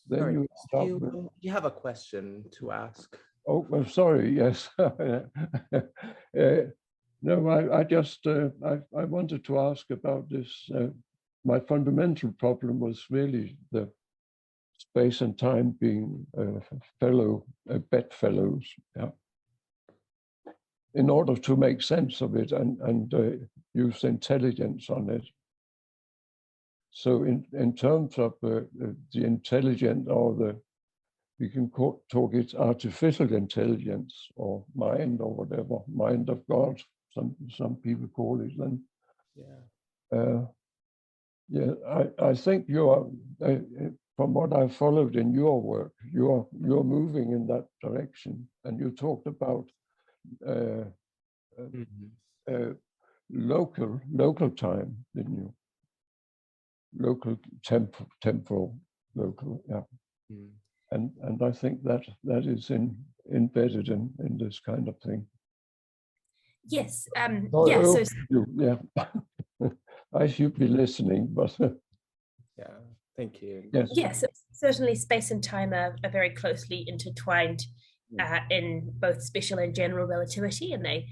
then Sorry, you start with, you have a question to ask. oh, I'm sorry, yes. No, I just, I wanted to ask about this. My fundamental problem was really the space and time being bedfellows, yeah. In order to make sense of it and use intelligence on it. So in terms of the intelligent, or we can talk it artificial intelligence or mind or whatever, mind of God, some people call it. Then, I think you are, from what I followed in your work, you're moving in that direction, and you talked about local time, didn't you? Local temporal, local, yeah. And I think that is embedded in this kind of thing. Yes. Yeah. I should be listening, but yeah, thank you. Yes, certainly space and time are very closely intertwined in both special and general relativity, and they,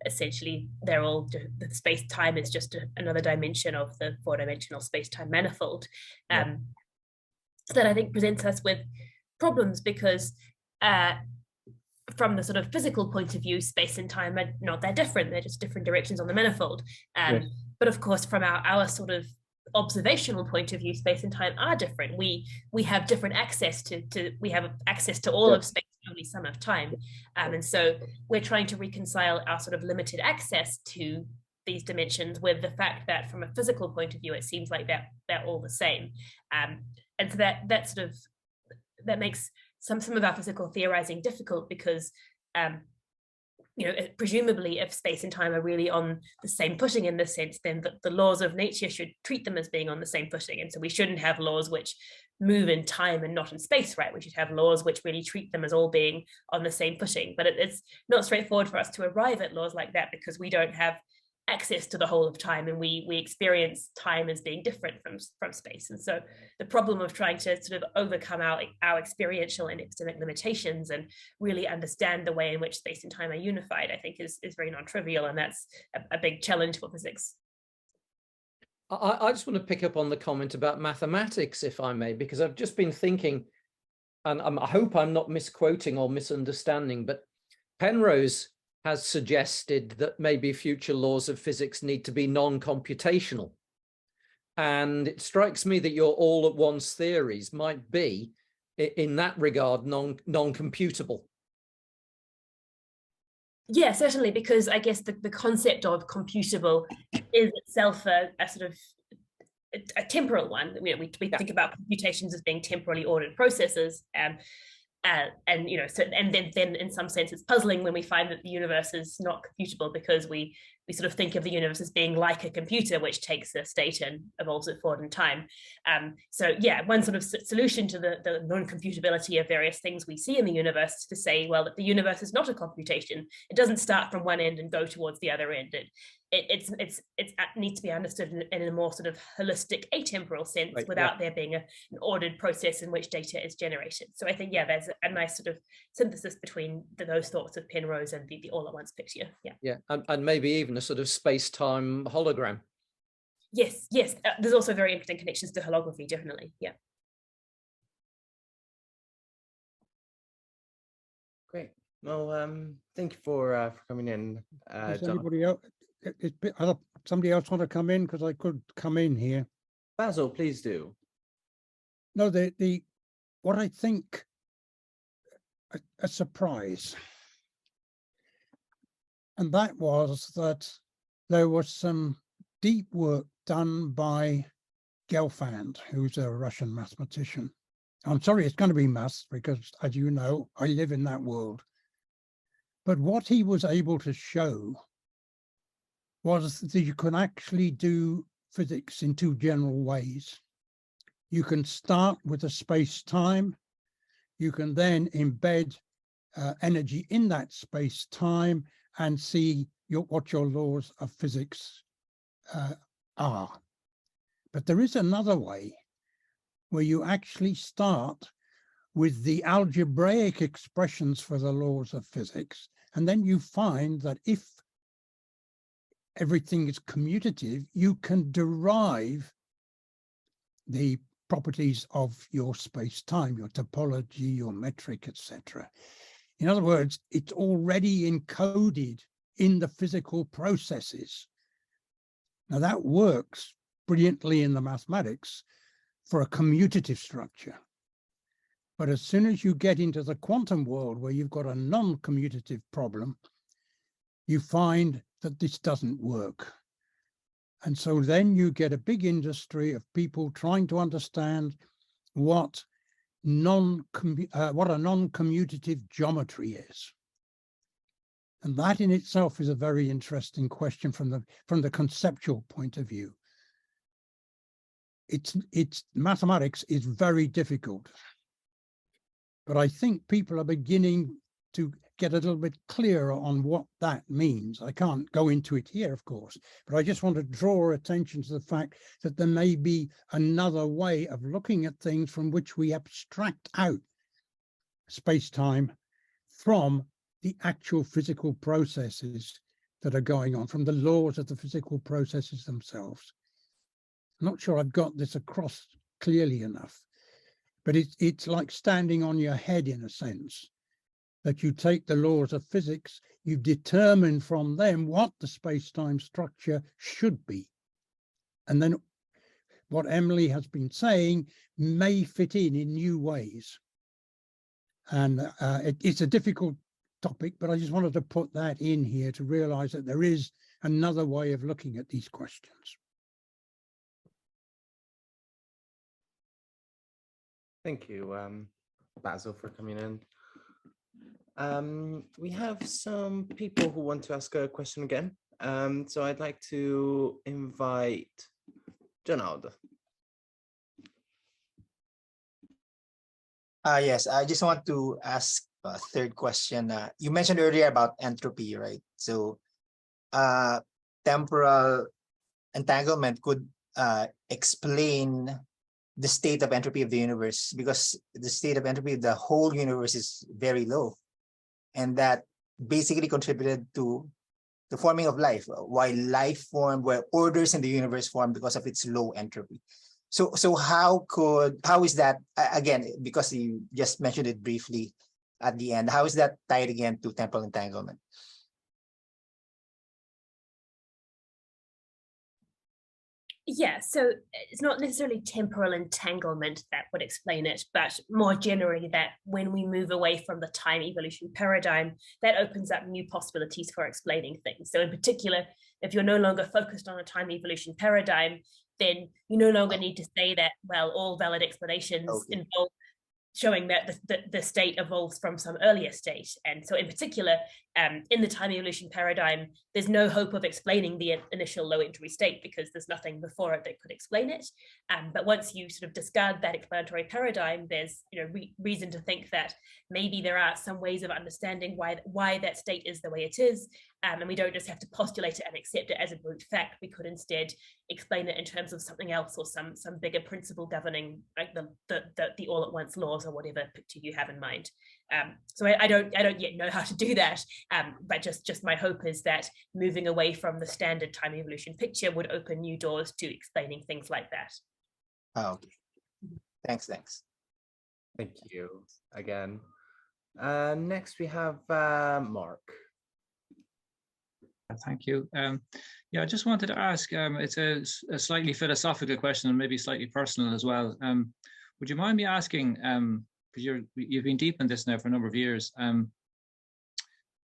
essentially they're all, the space-time is just another dimension of the four-dimensional space-time manifold. That I think presents us with problems because from the sort of physical point of view, space and time are not that different. They're just different directions on the manifold. But of course, from our sort of observational point of view, space and time are different. We have different access we have access to all of space, only some of time. And so we're trying to reconcile our sort of limited access to these dimensions with the fact that from a physical point of view, it seems like they're all the same. And so that makes some of our physical theorizing difficult because presumably if space and time are really on the same footing in this sense, then the laws of nature should treat them as being on the same footing. And so we shouldn't have laws which move in time and not in space, right? We should have laws which really treat them as all being on the same footing. But it's not straightforward for us to arrive at laws like that because we don't have access to the whole of time, and we experience time as being different from space. And so the problem of trying to sort of overcome our experiential and epistemic limitations and really understand the way in which space and time are unified, I think is very non-trivial, and that's a big challenge for physics. I just want to pick up on the comment about mathematics, if I may, because I've just been thinking, and I hope I'm not misquoting or misunderstanding, but Penrose has suggested that maybe future laws of physics need to be non-computational. And it strikes me that your all-at-once theories might be, in that regard, non-computable. Yeah, certainly, because I guess the concept of computable is itself a sort of a temporal one. We think about computations as being temporally ordered processes, and so and then in some sense it's puzzling when we find that the universe is not computable, because we sort of think of the universe as being like a computer, which takes a state and evolves it forward in time. So yeah, one sort of solution to the non-computability of various things we see in the universe is to say, well, that the universe is not a computation. It doesn't start from one end and go towards the other end. It needs to be understood in a more sort of holistic atemporal sense, right, without there being an ordered process in which data is generated. So I think, yeah, there's a nice sort of synthesis between those thoughts of Penrose and the all-at-once picture. Yeah, and maybe even a sort of space-time hologram. Yes. There's also very interesting connections to holography, definitely. Yeah. Great. Well, thank you for coming in. Does John. anybody else? Somebody else want to come in, because I could come in here. Basil, please do. No, what I think a surprise, and that was that there was some deep work done by Gelfand, who's a Russian mathematician. I'm sorry, it's going to be maths, because as you know, I live in that world. But what he was able to show was that you can actually do physics in two general ways. You can start with a space-time. You can then embed energy in that space-time and see what your laws of physics are. But there is another way where you actually start with the algebraic expressions for the laws of physics, and then you find that if everything is commutative, you can derive the properties of your space-time, your topology, your metric, etc. In other words, it's already encoded in the physical processes. Now that works brilliantly in the mathematics for a commutative structure. But as soon as you get into the quantum world, where you've got a non-commutative problem, you find that this doesn't work. And so then you get a big industry of people trying to understand what a non-commutative geometry is. And that in itself is a very interesting question from the conceptual point of view. It's mathematics is very difficult. But I think people are beginning to get a little bit clearer on what that means. I can't go into it here, of course, but I just want to draw attention to the fact that there may be another way of looking at things from which we abstract out space-time from the actual physical processes that are going on, from the laws of the physical processes themselves. I'm not sure I've got this across clearly enough, but it's like standing on your head in a sense, that you take the laws of physics, you determine from them what the space-time structure should be. And then what Emily has been saying may fit in new ways. And it's a difficult topic, but I just wanted to put that in here to realize that there is another way of looking at these questions. Thank you, Basil, for coming in. We have some people who want to ask a question again. So I'd like to invite Jonald. Yes, I just want to ask a third question. You mentioned earlier about entropy, right? So temporal entanglement could explain the state of entropy of the universe, because the state of entropy of the whole universe is very low. And that basically contributed to the forming of life, why life formed, where orders in the universe formed because of its low entropy. So how is that, again, because you just mentioned it briefly at the end, how is that tied again to temporal entanglement? Yeah, so it's not necessarily temporal entanglement that would explain it, but more generally that when we move away from the time evolution paradigm, that opens up new possibilities for explaining things. So in particular, if you're no longer focused on a time evolution paradigm, then you no longer need to say that, well, all valid explanations involve showing that the state evolves from some earlier state. And so in particular, in the time evolution paradigm, there's no hope of explaining the initial low entropy state because there's nothing before it that could explain it. But once you sort of discard that explanatory paradigm, there's reason to think that maybe there are some ways of understanding why that state is the way it is. And we don't just have to postulate it and accept it as a brute fact. We could instead explain it in terms of something else or some bigger principle governing, like the all at once laws or whatever picture you have in mind. So I don't yet know how to do that, but just my hope is that moving away from the standard time evolution picture would open new doors to explaining things like that. Oh, okay. Thanks. Thank you again. Next we have Mark. Thank you. Yeah, I just wanted to ask, it's a slightly philosophical question and maybe slightly personal as well. Would you mind me asking, because you've been deep in this now for a number of years,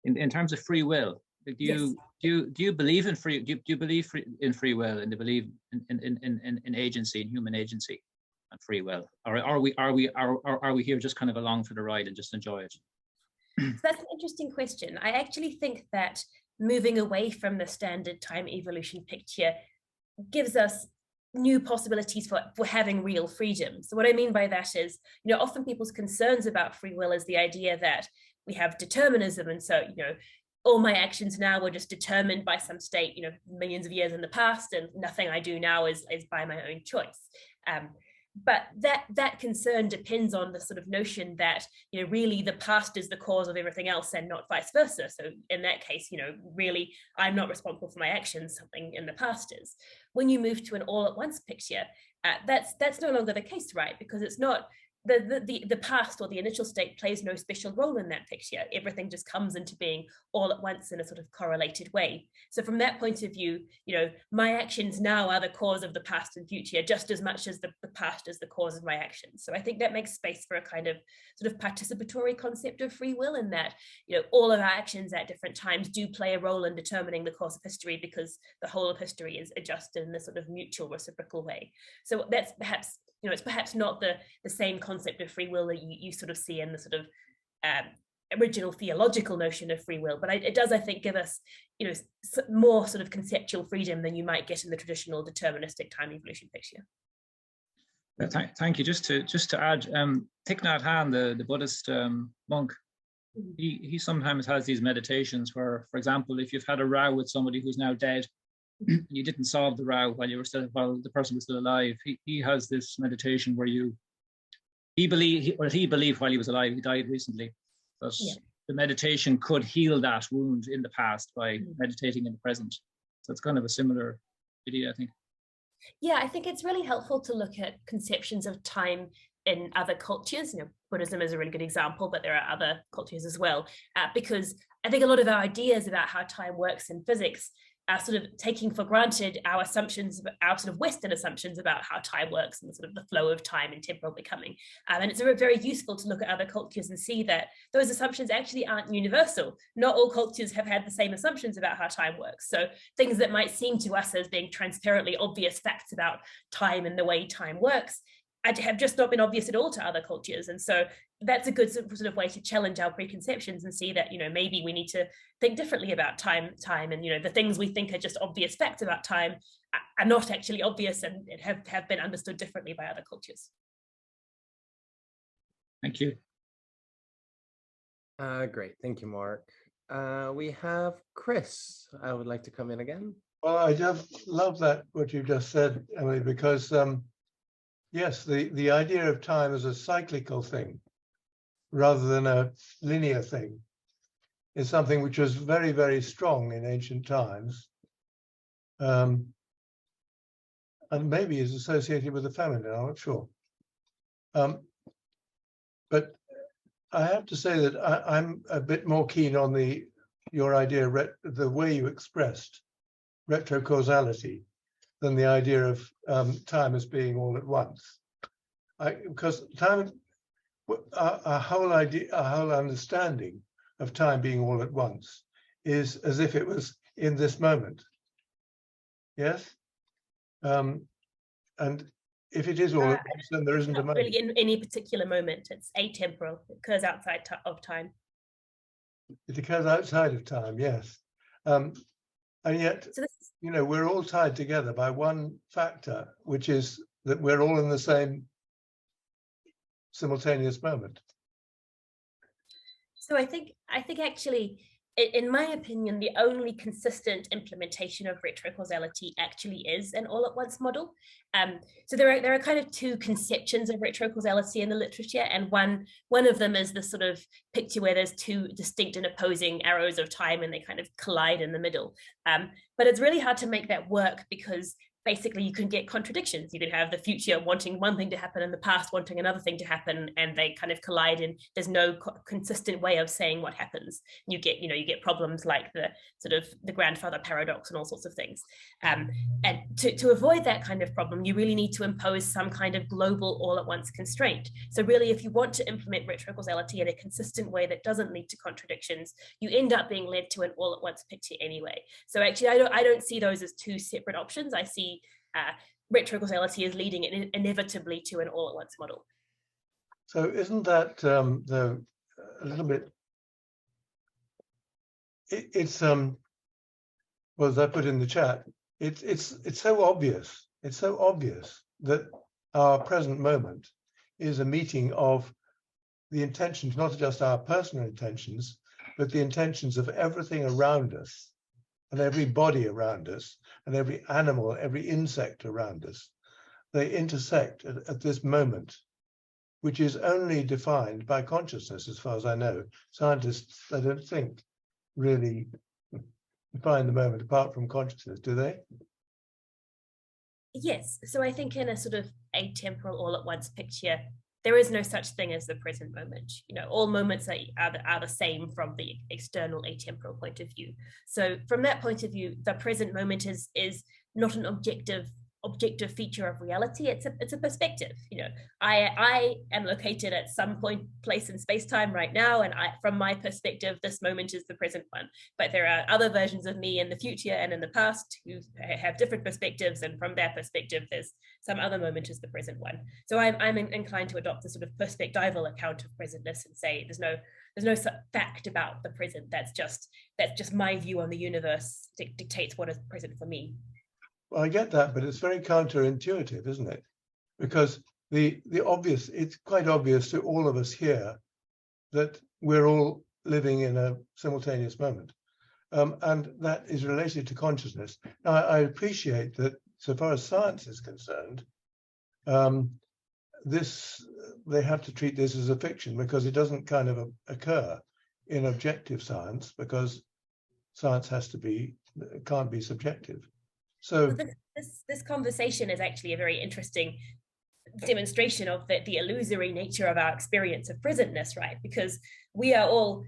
in terms of free will, do you believe in free? Do you believe in free will and do you believe in agency, in human agency and free will, or are we here just kind of along for the ride and just enjoy it? So that's an interesting question. I actually think that moving away from the standard time evolution picture gives us new possibilities for having real freedom. So what I mean by that is, often people's concerns about free will is the idea that we have determinism, and so all my actions now were just determined by some state millions of years in the past, and nothing I do now is by my own choice. But that concern depends on the sort of notion that really the past is the cause of everything else and not vice versa. So in that case, really I'm not responsible for my actions, something in the past is. When you move to an all at once picture, that's no longer the case, right? Because it's not the past or the initial state plays no special role in that picture. Everything just comes into being all at once in a sort of correlated way. So from that point of view, my actions now are the cause of the past and future just as much as the past is the cause of my actions. So I think that makes space for a kind of sort of participatory concept of free will, in that all of our actions at different times do play a role in determining the course of history, because the whole of history is adjusted in this sort of mutual reciprocal way. So that's perhaps it's perhaps not the same concept of free will that you sort of see in the sort of original theological notion of free will, but it does, I think, give us more sort of conceptual freedom than you might get in the traditional deterministic time evolution picture. Thank you. Just to add, Thich Nhat Hanh, the Buddhist monk, he sometimes has these meditations where, for example, if you've had a row with somebody who's now dead, you didn't solve the row while the person was still alive. He has this meditation where he believed while he was alive, he died recently, but the meditation could heal that wound in the past by meditating in the present. So it's kind of a similar idea, I think. Yeah, I think it's really helpful to look at conceptions of time in other cultures. Buddhism is a really good example, but there are other cultures as well, because I think a lot of our ideas about how time works in physics are sort of taking for granted our assumptions, our sort of Western assumptions about how time works and sort of the flow of time and temporal becoming. And it's very useful to look at other cultures and see that those assumptions actually aren't universal. Not all cultures have had the same assumptions about how time works. So things that might seem to us as being transparently obvious facts about time and the way time works have just not been obvious at all to other cultures. And so that's a good sort of way to challenge our preconceptions and see that, maybe we need to think differently about time and, the things we think are just obvious facts about time are not actually obvious and have been understood differently by other cultures. Thank you. Great. Thank you, Mark. We have Chris. I would like to come in again. Well, I just love that, what you just said, Emily, because yes, the idea of time as a cyclical thing rather than a linear thing is something which was very, very strong in ancient times, and maybe is associated with the feminine, I'm not sure. But I have to say that I'm a bit more keen on your idea, the way you expressed retrocausality, than the idea of time as being all at once. Because time, our whole understanding of time being all at once is as if it was in this moment. Yes? And if it is all at once, then there isn't a Not moment. really in any particular moment. It's atemporal. It occurs outside of time. It occurs outside of time, yes. And yet, So this, you know, we're all tied together by one factor, which is that we're all in the same simultaneous moment. so I think actually, in my opinion, the only consistent implementation of retrocausality actually is an all-at-once model. So there are kind of two conceptions of retrocausality in the literature, and one of them is the sort of picture where there's two distinct and opposing arrows of time and they kind of collide in the middle. But it's really hard to make that work because basically you can get contradictions. You can have the future wanting one thing to happen and the past wanting another thing to happen, and they kind of collide, and there's no consistent way of saying what happens. You get problems like the sort of the grandfather paradox and all sorts of things. And to avoid that kind of problem, you really need to impose some kind of global all-at-once constraint. So really, if you want to implement retrocausality in a consistent way that doesn't lead to contradictions, you end up being led to an all-at-once picture anyway. So actually, I don't see those as two separate options. I see retrocausality is leading it inevitably to an all-at-once model. So isn't that a little bit? It's well, as I put in the chat, it's so obvious. It's so obvious that our present moment is a meeting of the intentions, not just our personal intentions, but the intentions of everything around us, and every body around us, and every animal, every insect around us. They intersect at this moment, which is only defined by consciousness, as far as I know. Scientists, I don't think, really define the moment apart from consciousness, do they? Yes, so I think in a sort of atemporal all-at-once picture, there is no such thing as the present moment. You know, all moments are the same from the external atemporal point of view. So from that point of view, the present moment is not an objective feature of reality. It's a perspective. You know, I am located at some place in space-time right now, and from my perspective, this moment is the present one. But there are other versions of me in the future and in the past who have different perspectives, and from their perspective, there's some other moment is the present one. So I'm inclined to adopt the sort of perspectival account of presentness and say there's no fact about the present. That's just my view on the universe dictates what is present for me. Well, I get that, but it's very counterintuitive, isn't it? Because the obvious, it's quite obvious to all of us here that we're all living in a simultaneous moment. And that is related to consciousness. Now, I appreciate that so far as science is concerned, they have to treat this as a fiction because it doesn't kind of occur in objective science, because science can't be subjective. So well, this conversation is actually a very interesting demonstration of the illusory nature of our experience of presentness, right? Because we all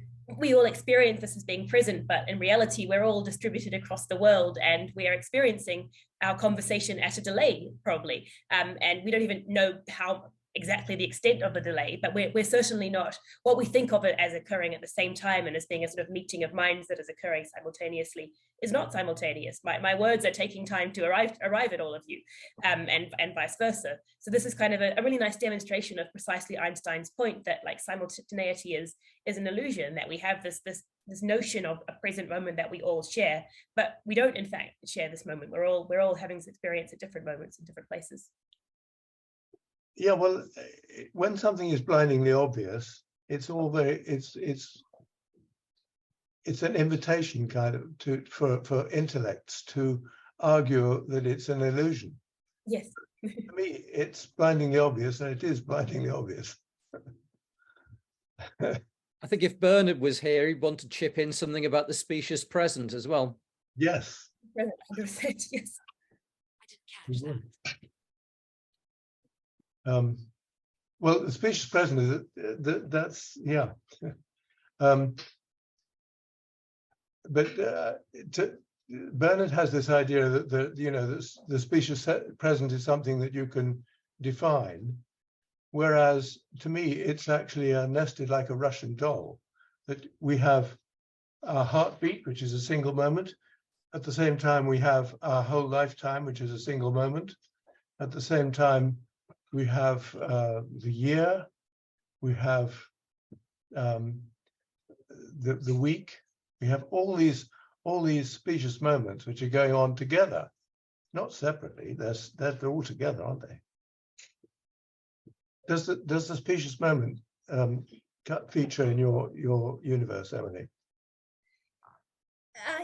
experience this as being present, but in reality, we're all distributed across the world, and we are experiencing our conversation at a delay, probably, and we don't even know how exactly the extent of the delay, but we're certainly not what we think of it as occurring at the same time and as being a sort of meeting of minds that is occurring simultaneously is not simultaneous. My words are taking time to arrive at all of you, and vice versa. So this is kind of a really nice demonstration of precisely Einstein's point that like simultaneity is an illusion, that we have this notion of a present moment that we all share, but we don't in fact share this moment. We're all having this experience at different moments in different places. Yeah, well, when something is blindingly obvious, it's all very it's an invitation kind of for intellects to argue that it's an illusion. Yes. To me, it's blindingly obvious, and it is blindingly obvious. I think if Bernard was here, he'd want to chip in something about the specious present as well. Yes. 100%, yes. I didn't catch that. Well, the specious present is that's yeah. But Bernard has this idea that the specious present is something that you can define, whereas to me it's actually nested like a Russian doll. That we have our heartbeat, which is a single moment. At the same time, we have our whole lifetime, which is a single moment. At the same time, we have the year, we have the week, we have all these specious moments which are going on together, not separately. They're all together, aren't they? Does the specious moment feature in your universe, Emily?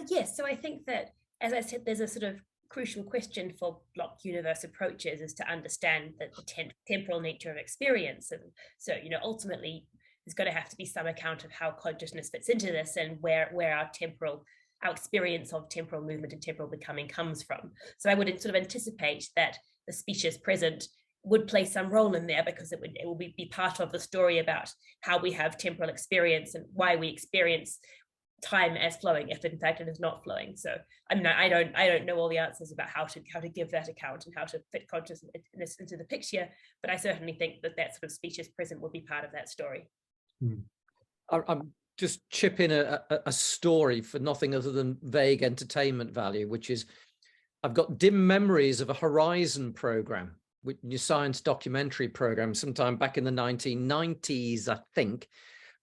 Yes, so I think that, as I said, there's a sort of crucial question for block universe approaches is to understand that the temporal nature of experience. And so, ultimately, there's going to have to be some account of how consciousness fits into this and where our experience of temporal movement and temporal becoming comes from. So I would sort of anticipate that the specious present would play some role in there, because it will be part of the story about how we have temporal experience and why we experience time as flowing, if in fact it is not flowing. So I mean, I don't know all the answers about how to give that account and how to fit consciousness into the picture, but I certainly think that sort of specious present will be part of that story. I'm just chip in a story for nothing other than vague entertainment value, which is I've got dim memories of a Horizon program, with your science documentary program sometime back in the 1990s, I think,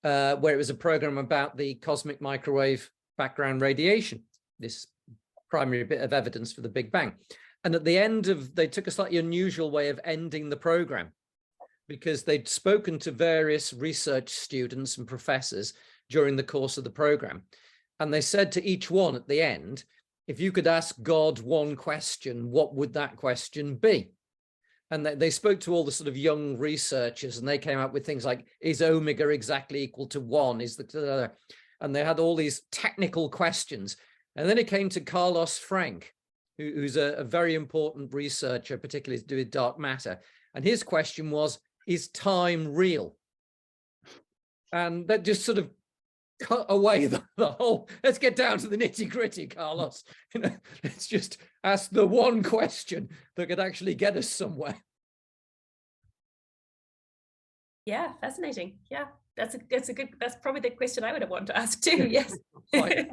where it was a program about the cosmic microwave background radiation, this primary bit of evidence for the Big Bang. And at the end they took a slightly unusual way of ending the program, because they'd spoken to various research students and professors during the course of the program. And they said to each one at the end, if you could ask God one question, what would that question be? And they spoke to all the sort of young researchers, and they came up with things like, is omega exactly equal to 1? And they had all these technical questions. And then it came to Carlos Frank, who's a very important researcher, particularly to do with dark matter. And his question was, is time real? And that just sort of cut away the whole, let's get down to the nitty gritty, Carlos. Let's just ask the one question that could actually get us somewhere. Yeah, fascinating. Yeah, that's probably the question I would have wanted to ask too. Yes. Great.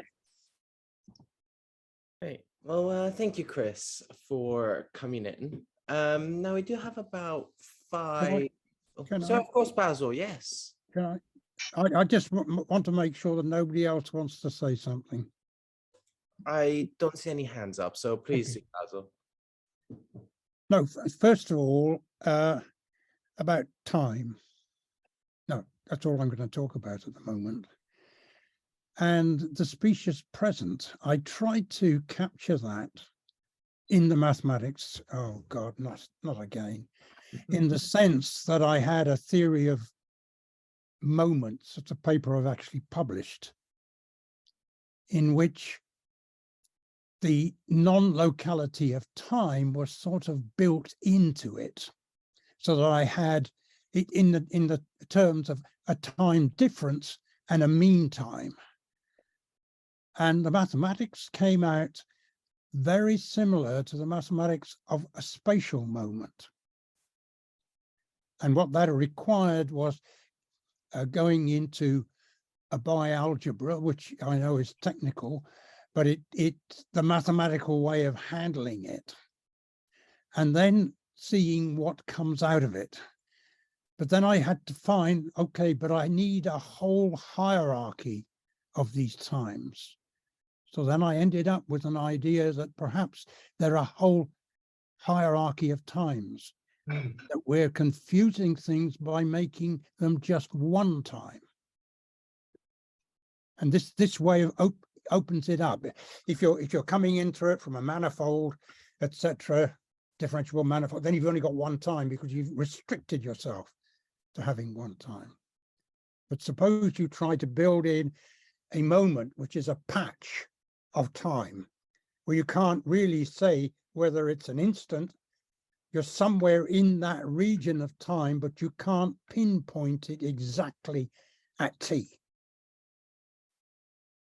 Well, thank you, Chris, for coming in. Now we do have about 5. Of course, Basil. Yes. Can I just want to make sure that nobody else wants to say something. I don't see any hands up, so please, Okay. Basil. No, first of all, about time. No, that's all I'm going to talk about at the moment. And the specious present, I tried to capture that in the mathematics. Oh God, not again. In the sense that I had a theory of moments. It's a paper I've actually published, in which the non-locality of time was sort of built into it, so that I had it in the terms of a time difference and a mean time. And the mathematics came out very similar to the mathematics of a spatial moment. And what that required was going into a bialgebra, which I know is technical, but it's the mathematical way of handling it, and then seeing what comes out of it. But then I had to find, okay, but I need a whole hierarchy of these times. So then I ended up with an idea that perhaps there are a whole hierarchy of times, that we're confusing things by making them just one time. And this way of opens it up. If you're coming into it from a manifold, etc., differentiable manifold, then you've only got one time because you've restricted yourself to having one time. But suppose you try to build in a moment, which is a patch of time, where you can't really say whether it's an instant. You're somewhere in that region of time, but you can't pinpoint it exactly at t.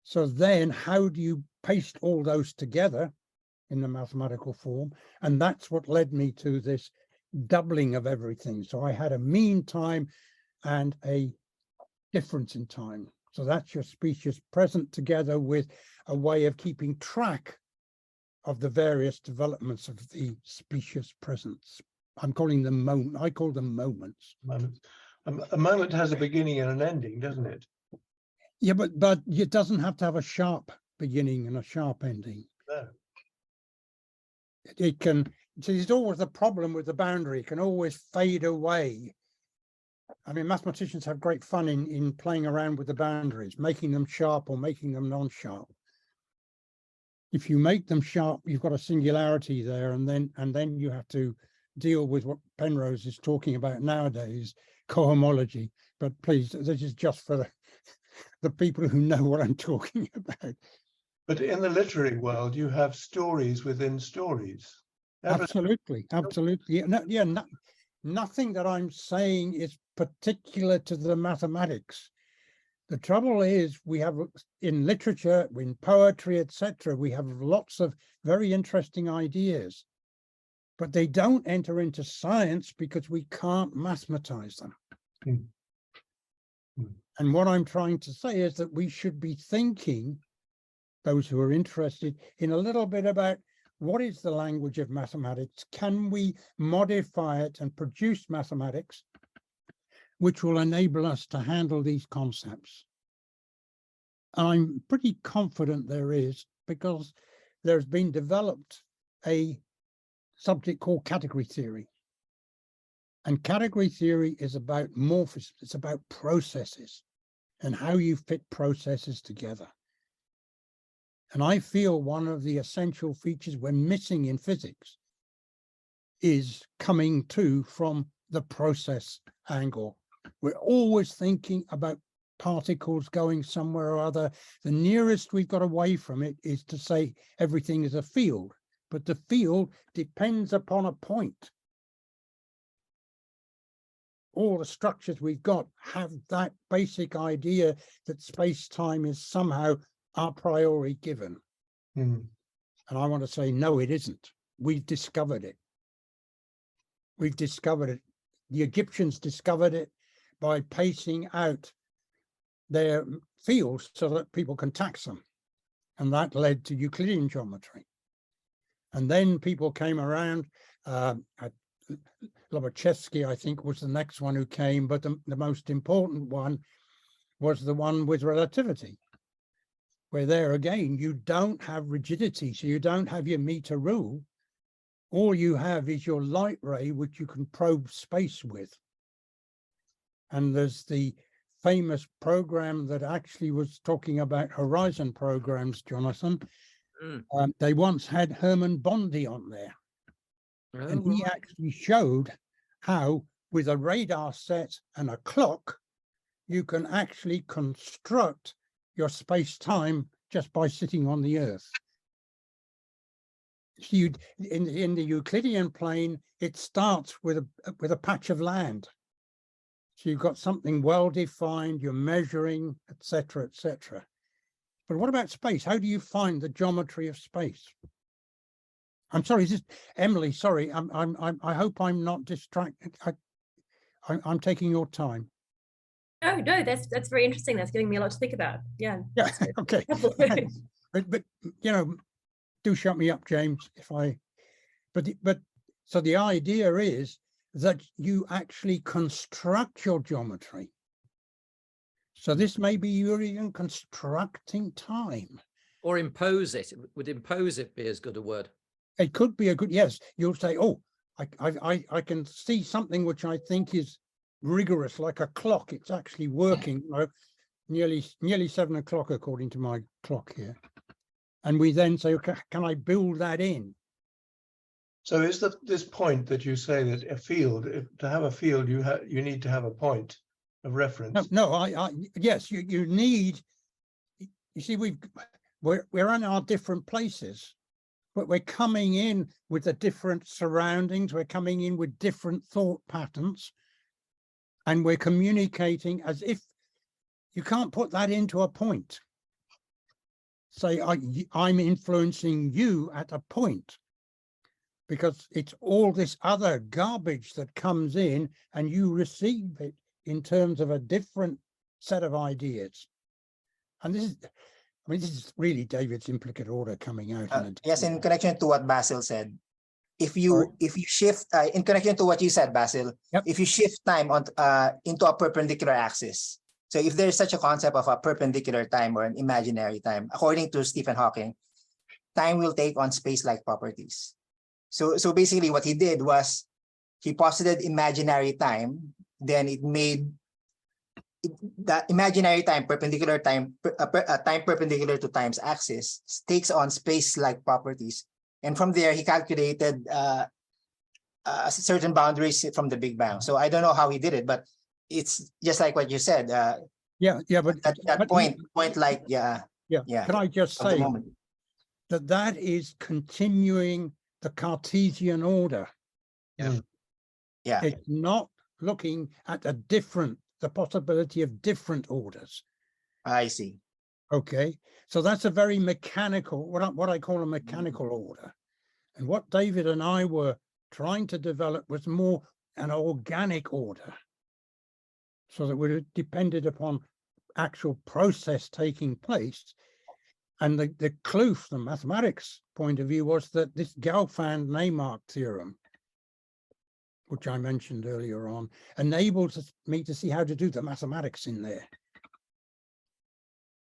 So then how do you paste all those together in the mathematical form? And that's what led me to this doubling of everything. So I had a mean time and a difference in time. So that's your specious present, together with a way of keeping track of the various developments of the specious present I'm calling them moment. I call them moments. Moments. A moment has a beginning and an ending, doesn't it? Yeah, but it doesn't have to have a sharp beginning and a sharp ending. No. It can. So there's always a problem with the boundary. It can always fade away. I mean, mathematicians have great fun in playing around with the boundaries, making them sharp or making them non-sharp. If you make them sharp, you've got a singularity there, and then you have to deal with what Penrose is talking about nowadays, cohomology. But please, this is just for the people who know what I'm talking about. But in the literary world, you have stories within stories. Absolutely. Nothing that I'm saying is particular to the mathematics. The trouble is we have in literature, in poetry, etc., we have lots of very interesting ideas, but they don't enter into science because we can't mathematize them. And what I'm trying to say is that we should be thinking, those who are interested, in a little bit about what is the language of mathematics? Can we modify it and produce mathematics which will enable us to handle these concepts? I'm pretty confident there is, because there's been developed a subject called category theory. And category theory is about morphisms, it's about processes and how you fit processes together. And I feel one of the essential features we're missing in physics is coming from the process angle. We're always thinking about particles going somewhere or other. The nearest we've got away from it is to say everything is a field, but the field depends upon a point. All the structures we've got have that basic idea that space-time is somehow a priori given. And I want to say, no, it isn't. We've discovered it. We've discovered it. The Egyptians discovered it by pacing out their fields so that people can tax them. And that led to Euclidean geometry. And then people came around, Lobachevsky, I think, was the next one who came, but the most important one was the one with relativity, where there again, you don't have rigidity, so you don't have your meter rule. All you have is your light ray, which you can probe space with. And there's the famous program that actually was talking about horizon programs, Jonathan. They once had Hermann Bondi on there. And he actually showed how, with a radar set and a clock, you can actually construct your space-time just by sitting on the Earth. So in the Euclidean plane, it starts with a patch of land. So you've got something well-defined, you're measuring, etc., etc. But what about space? How do you find the geometry of space? I'm sorry, is this Emily? Sorry, I hope I'm not distracted. I'm taking your time. No, that's very interesting. That's giving me a lot to think about. Yeah. Yeah. Okay. but you know, do shut me up, James. But so the idea is that you actually construct your geometry. So this may be you're even constructing time. Or impose it. Would impose it be as good a word? It could be a good, yes. You'll say, oh, I can see something which I think is rigorous, like a clock. It's actually working. Nearly 7 o'clock according to my clock here. And we then say, okay, can I build that in? So is this point that you say that a field, to have a field, you need to have a point of reference? No, yes, you need. You see, we're in our different places, but we're coming in with the different surroundings. We're coming in with different thought patterns, and we're communicating as if you can't put that into a point. Say, I'm influencing you at a point, because it's all this other garbage that comes in and you receive it in terms of a different set of ideas. And this is really David's implicate order coming out. Yes, in connection to what Basil said, if you shift in connection to what you said, Basil, Yep. if you shift time on into a perpendicular axis. So if there's such a concept of a perpendicular time or an imaginary time, according to Stephen Hawking, time will take on space-like properties. So basically what he did was he posited imaginary time, then it made that imaginary time, perpendicular time, time perpendicular to time's axis, takes on space-like properties. And from there, he calculated certain boundaries from the Big Bang. So I don't know how he did it, but it's just like what you said. But that point, like, yeah. Can I just say that is continuing the Cartesian order? Yeah. It's not looking at the possibility of different orders. I see. Okay, so that's a very mechanical, what I call a mechanical order. And what David and I were trying to develop was more an organic order, so that we depended upon actual process taking place. And the clue from the mathematics point of view was that this Gelfand-Neymark theorem, which I mentioned earlier on, enables me to see how to do the mathematics in there.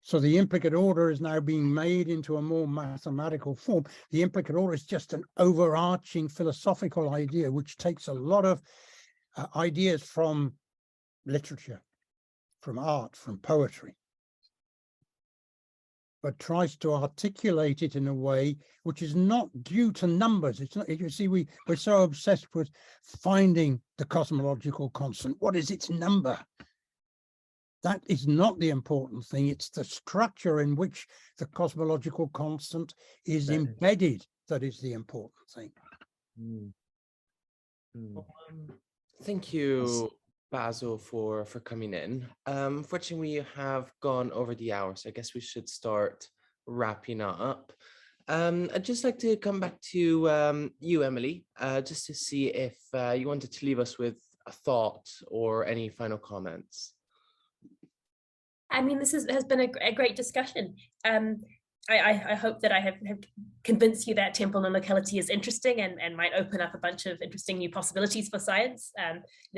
So the implicate order is now being made into a more mathematical form. The implicate order is just an overarching philosophical idea, which takes a lot of ideas from literature, from art, from poetry, but tries to articulate it in a way which is not due to numbers. It's not, you see, we're so obsessed with finding the cosmological constant. What is its number? That is not the important thing. It's the structure in which the cosmological constant is embedded that is the important thing. Thank you, Basil, for coming in. Unfortunately, we have gone over the hour, so I guess we should start wrapping up. I'd just like to come back to you, Emily, just to see if you wanted to leave us with a thought or any final comments. I mean, this has been a great discussion. I hope that I have convinced you that temporal nonlocality is interesting and might open up a bunch of interesting new possibilities for science.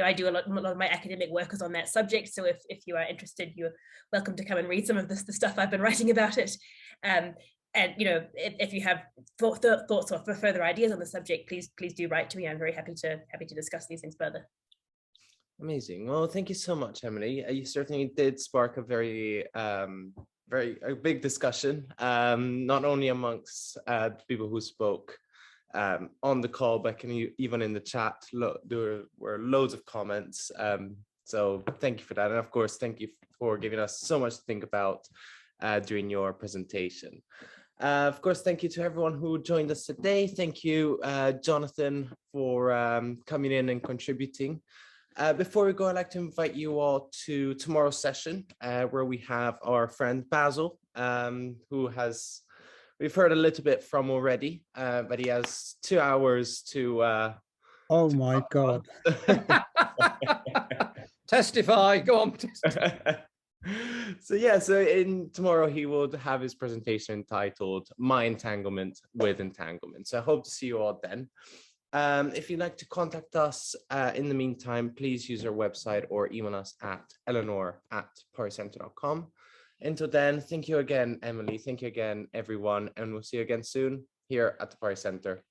I do a lot of my academic work is on that subject, so if you are interested, you're welcome to come and read some of the stuff I've been writing about it. And if you have thoughts or further ideas on the subject, please do write to me. I'm very happy to discuss these things further. Amazing. Well, thank you so much, Emily. You certainly did spark a very big discussion, not only amongst people who spoke on the call, but even in the chat. There were loads of comments. So thank you for that. And of course, thank you for giving us so much to think about during your presentation. Of course, thank you to everyone who joined us today. Thank you, Jonathan, for coming in and contributing. Before we go, I'd like to invite you all to tomorrow's session, where we have our friend Basil, who we've heard a little bit from already, but he has 2 hours to... oh my God. Testify, go on. So tomorrow he will have his presentation entitled My Entanglement with Entanglement. So I hope to see you all then. If you'd like to contact us in the meantime, please use our website or email us at eleanor@paricenter.com. Until then, thank you again, Emily. Thank you again, everyone. And we'll see you again soon here at the Pari Center.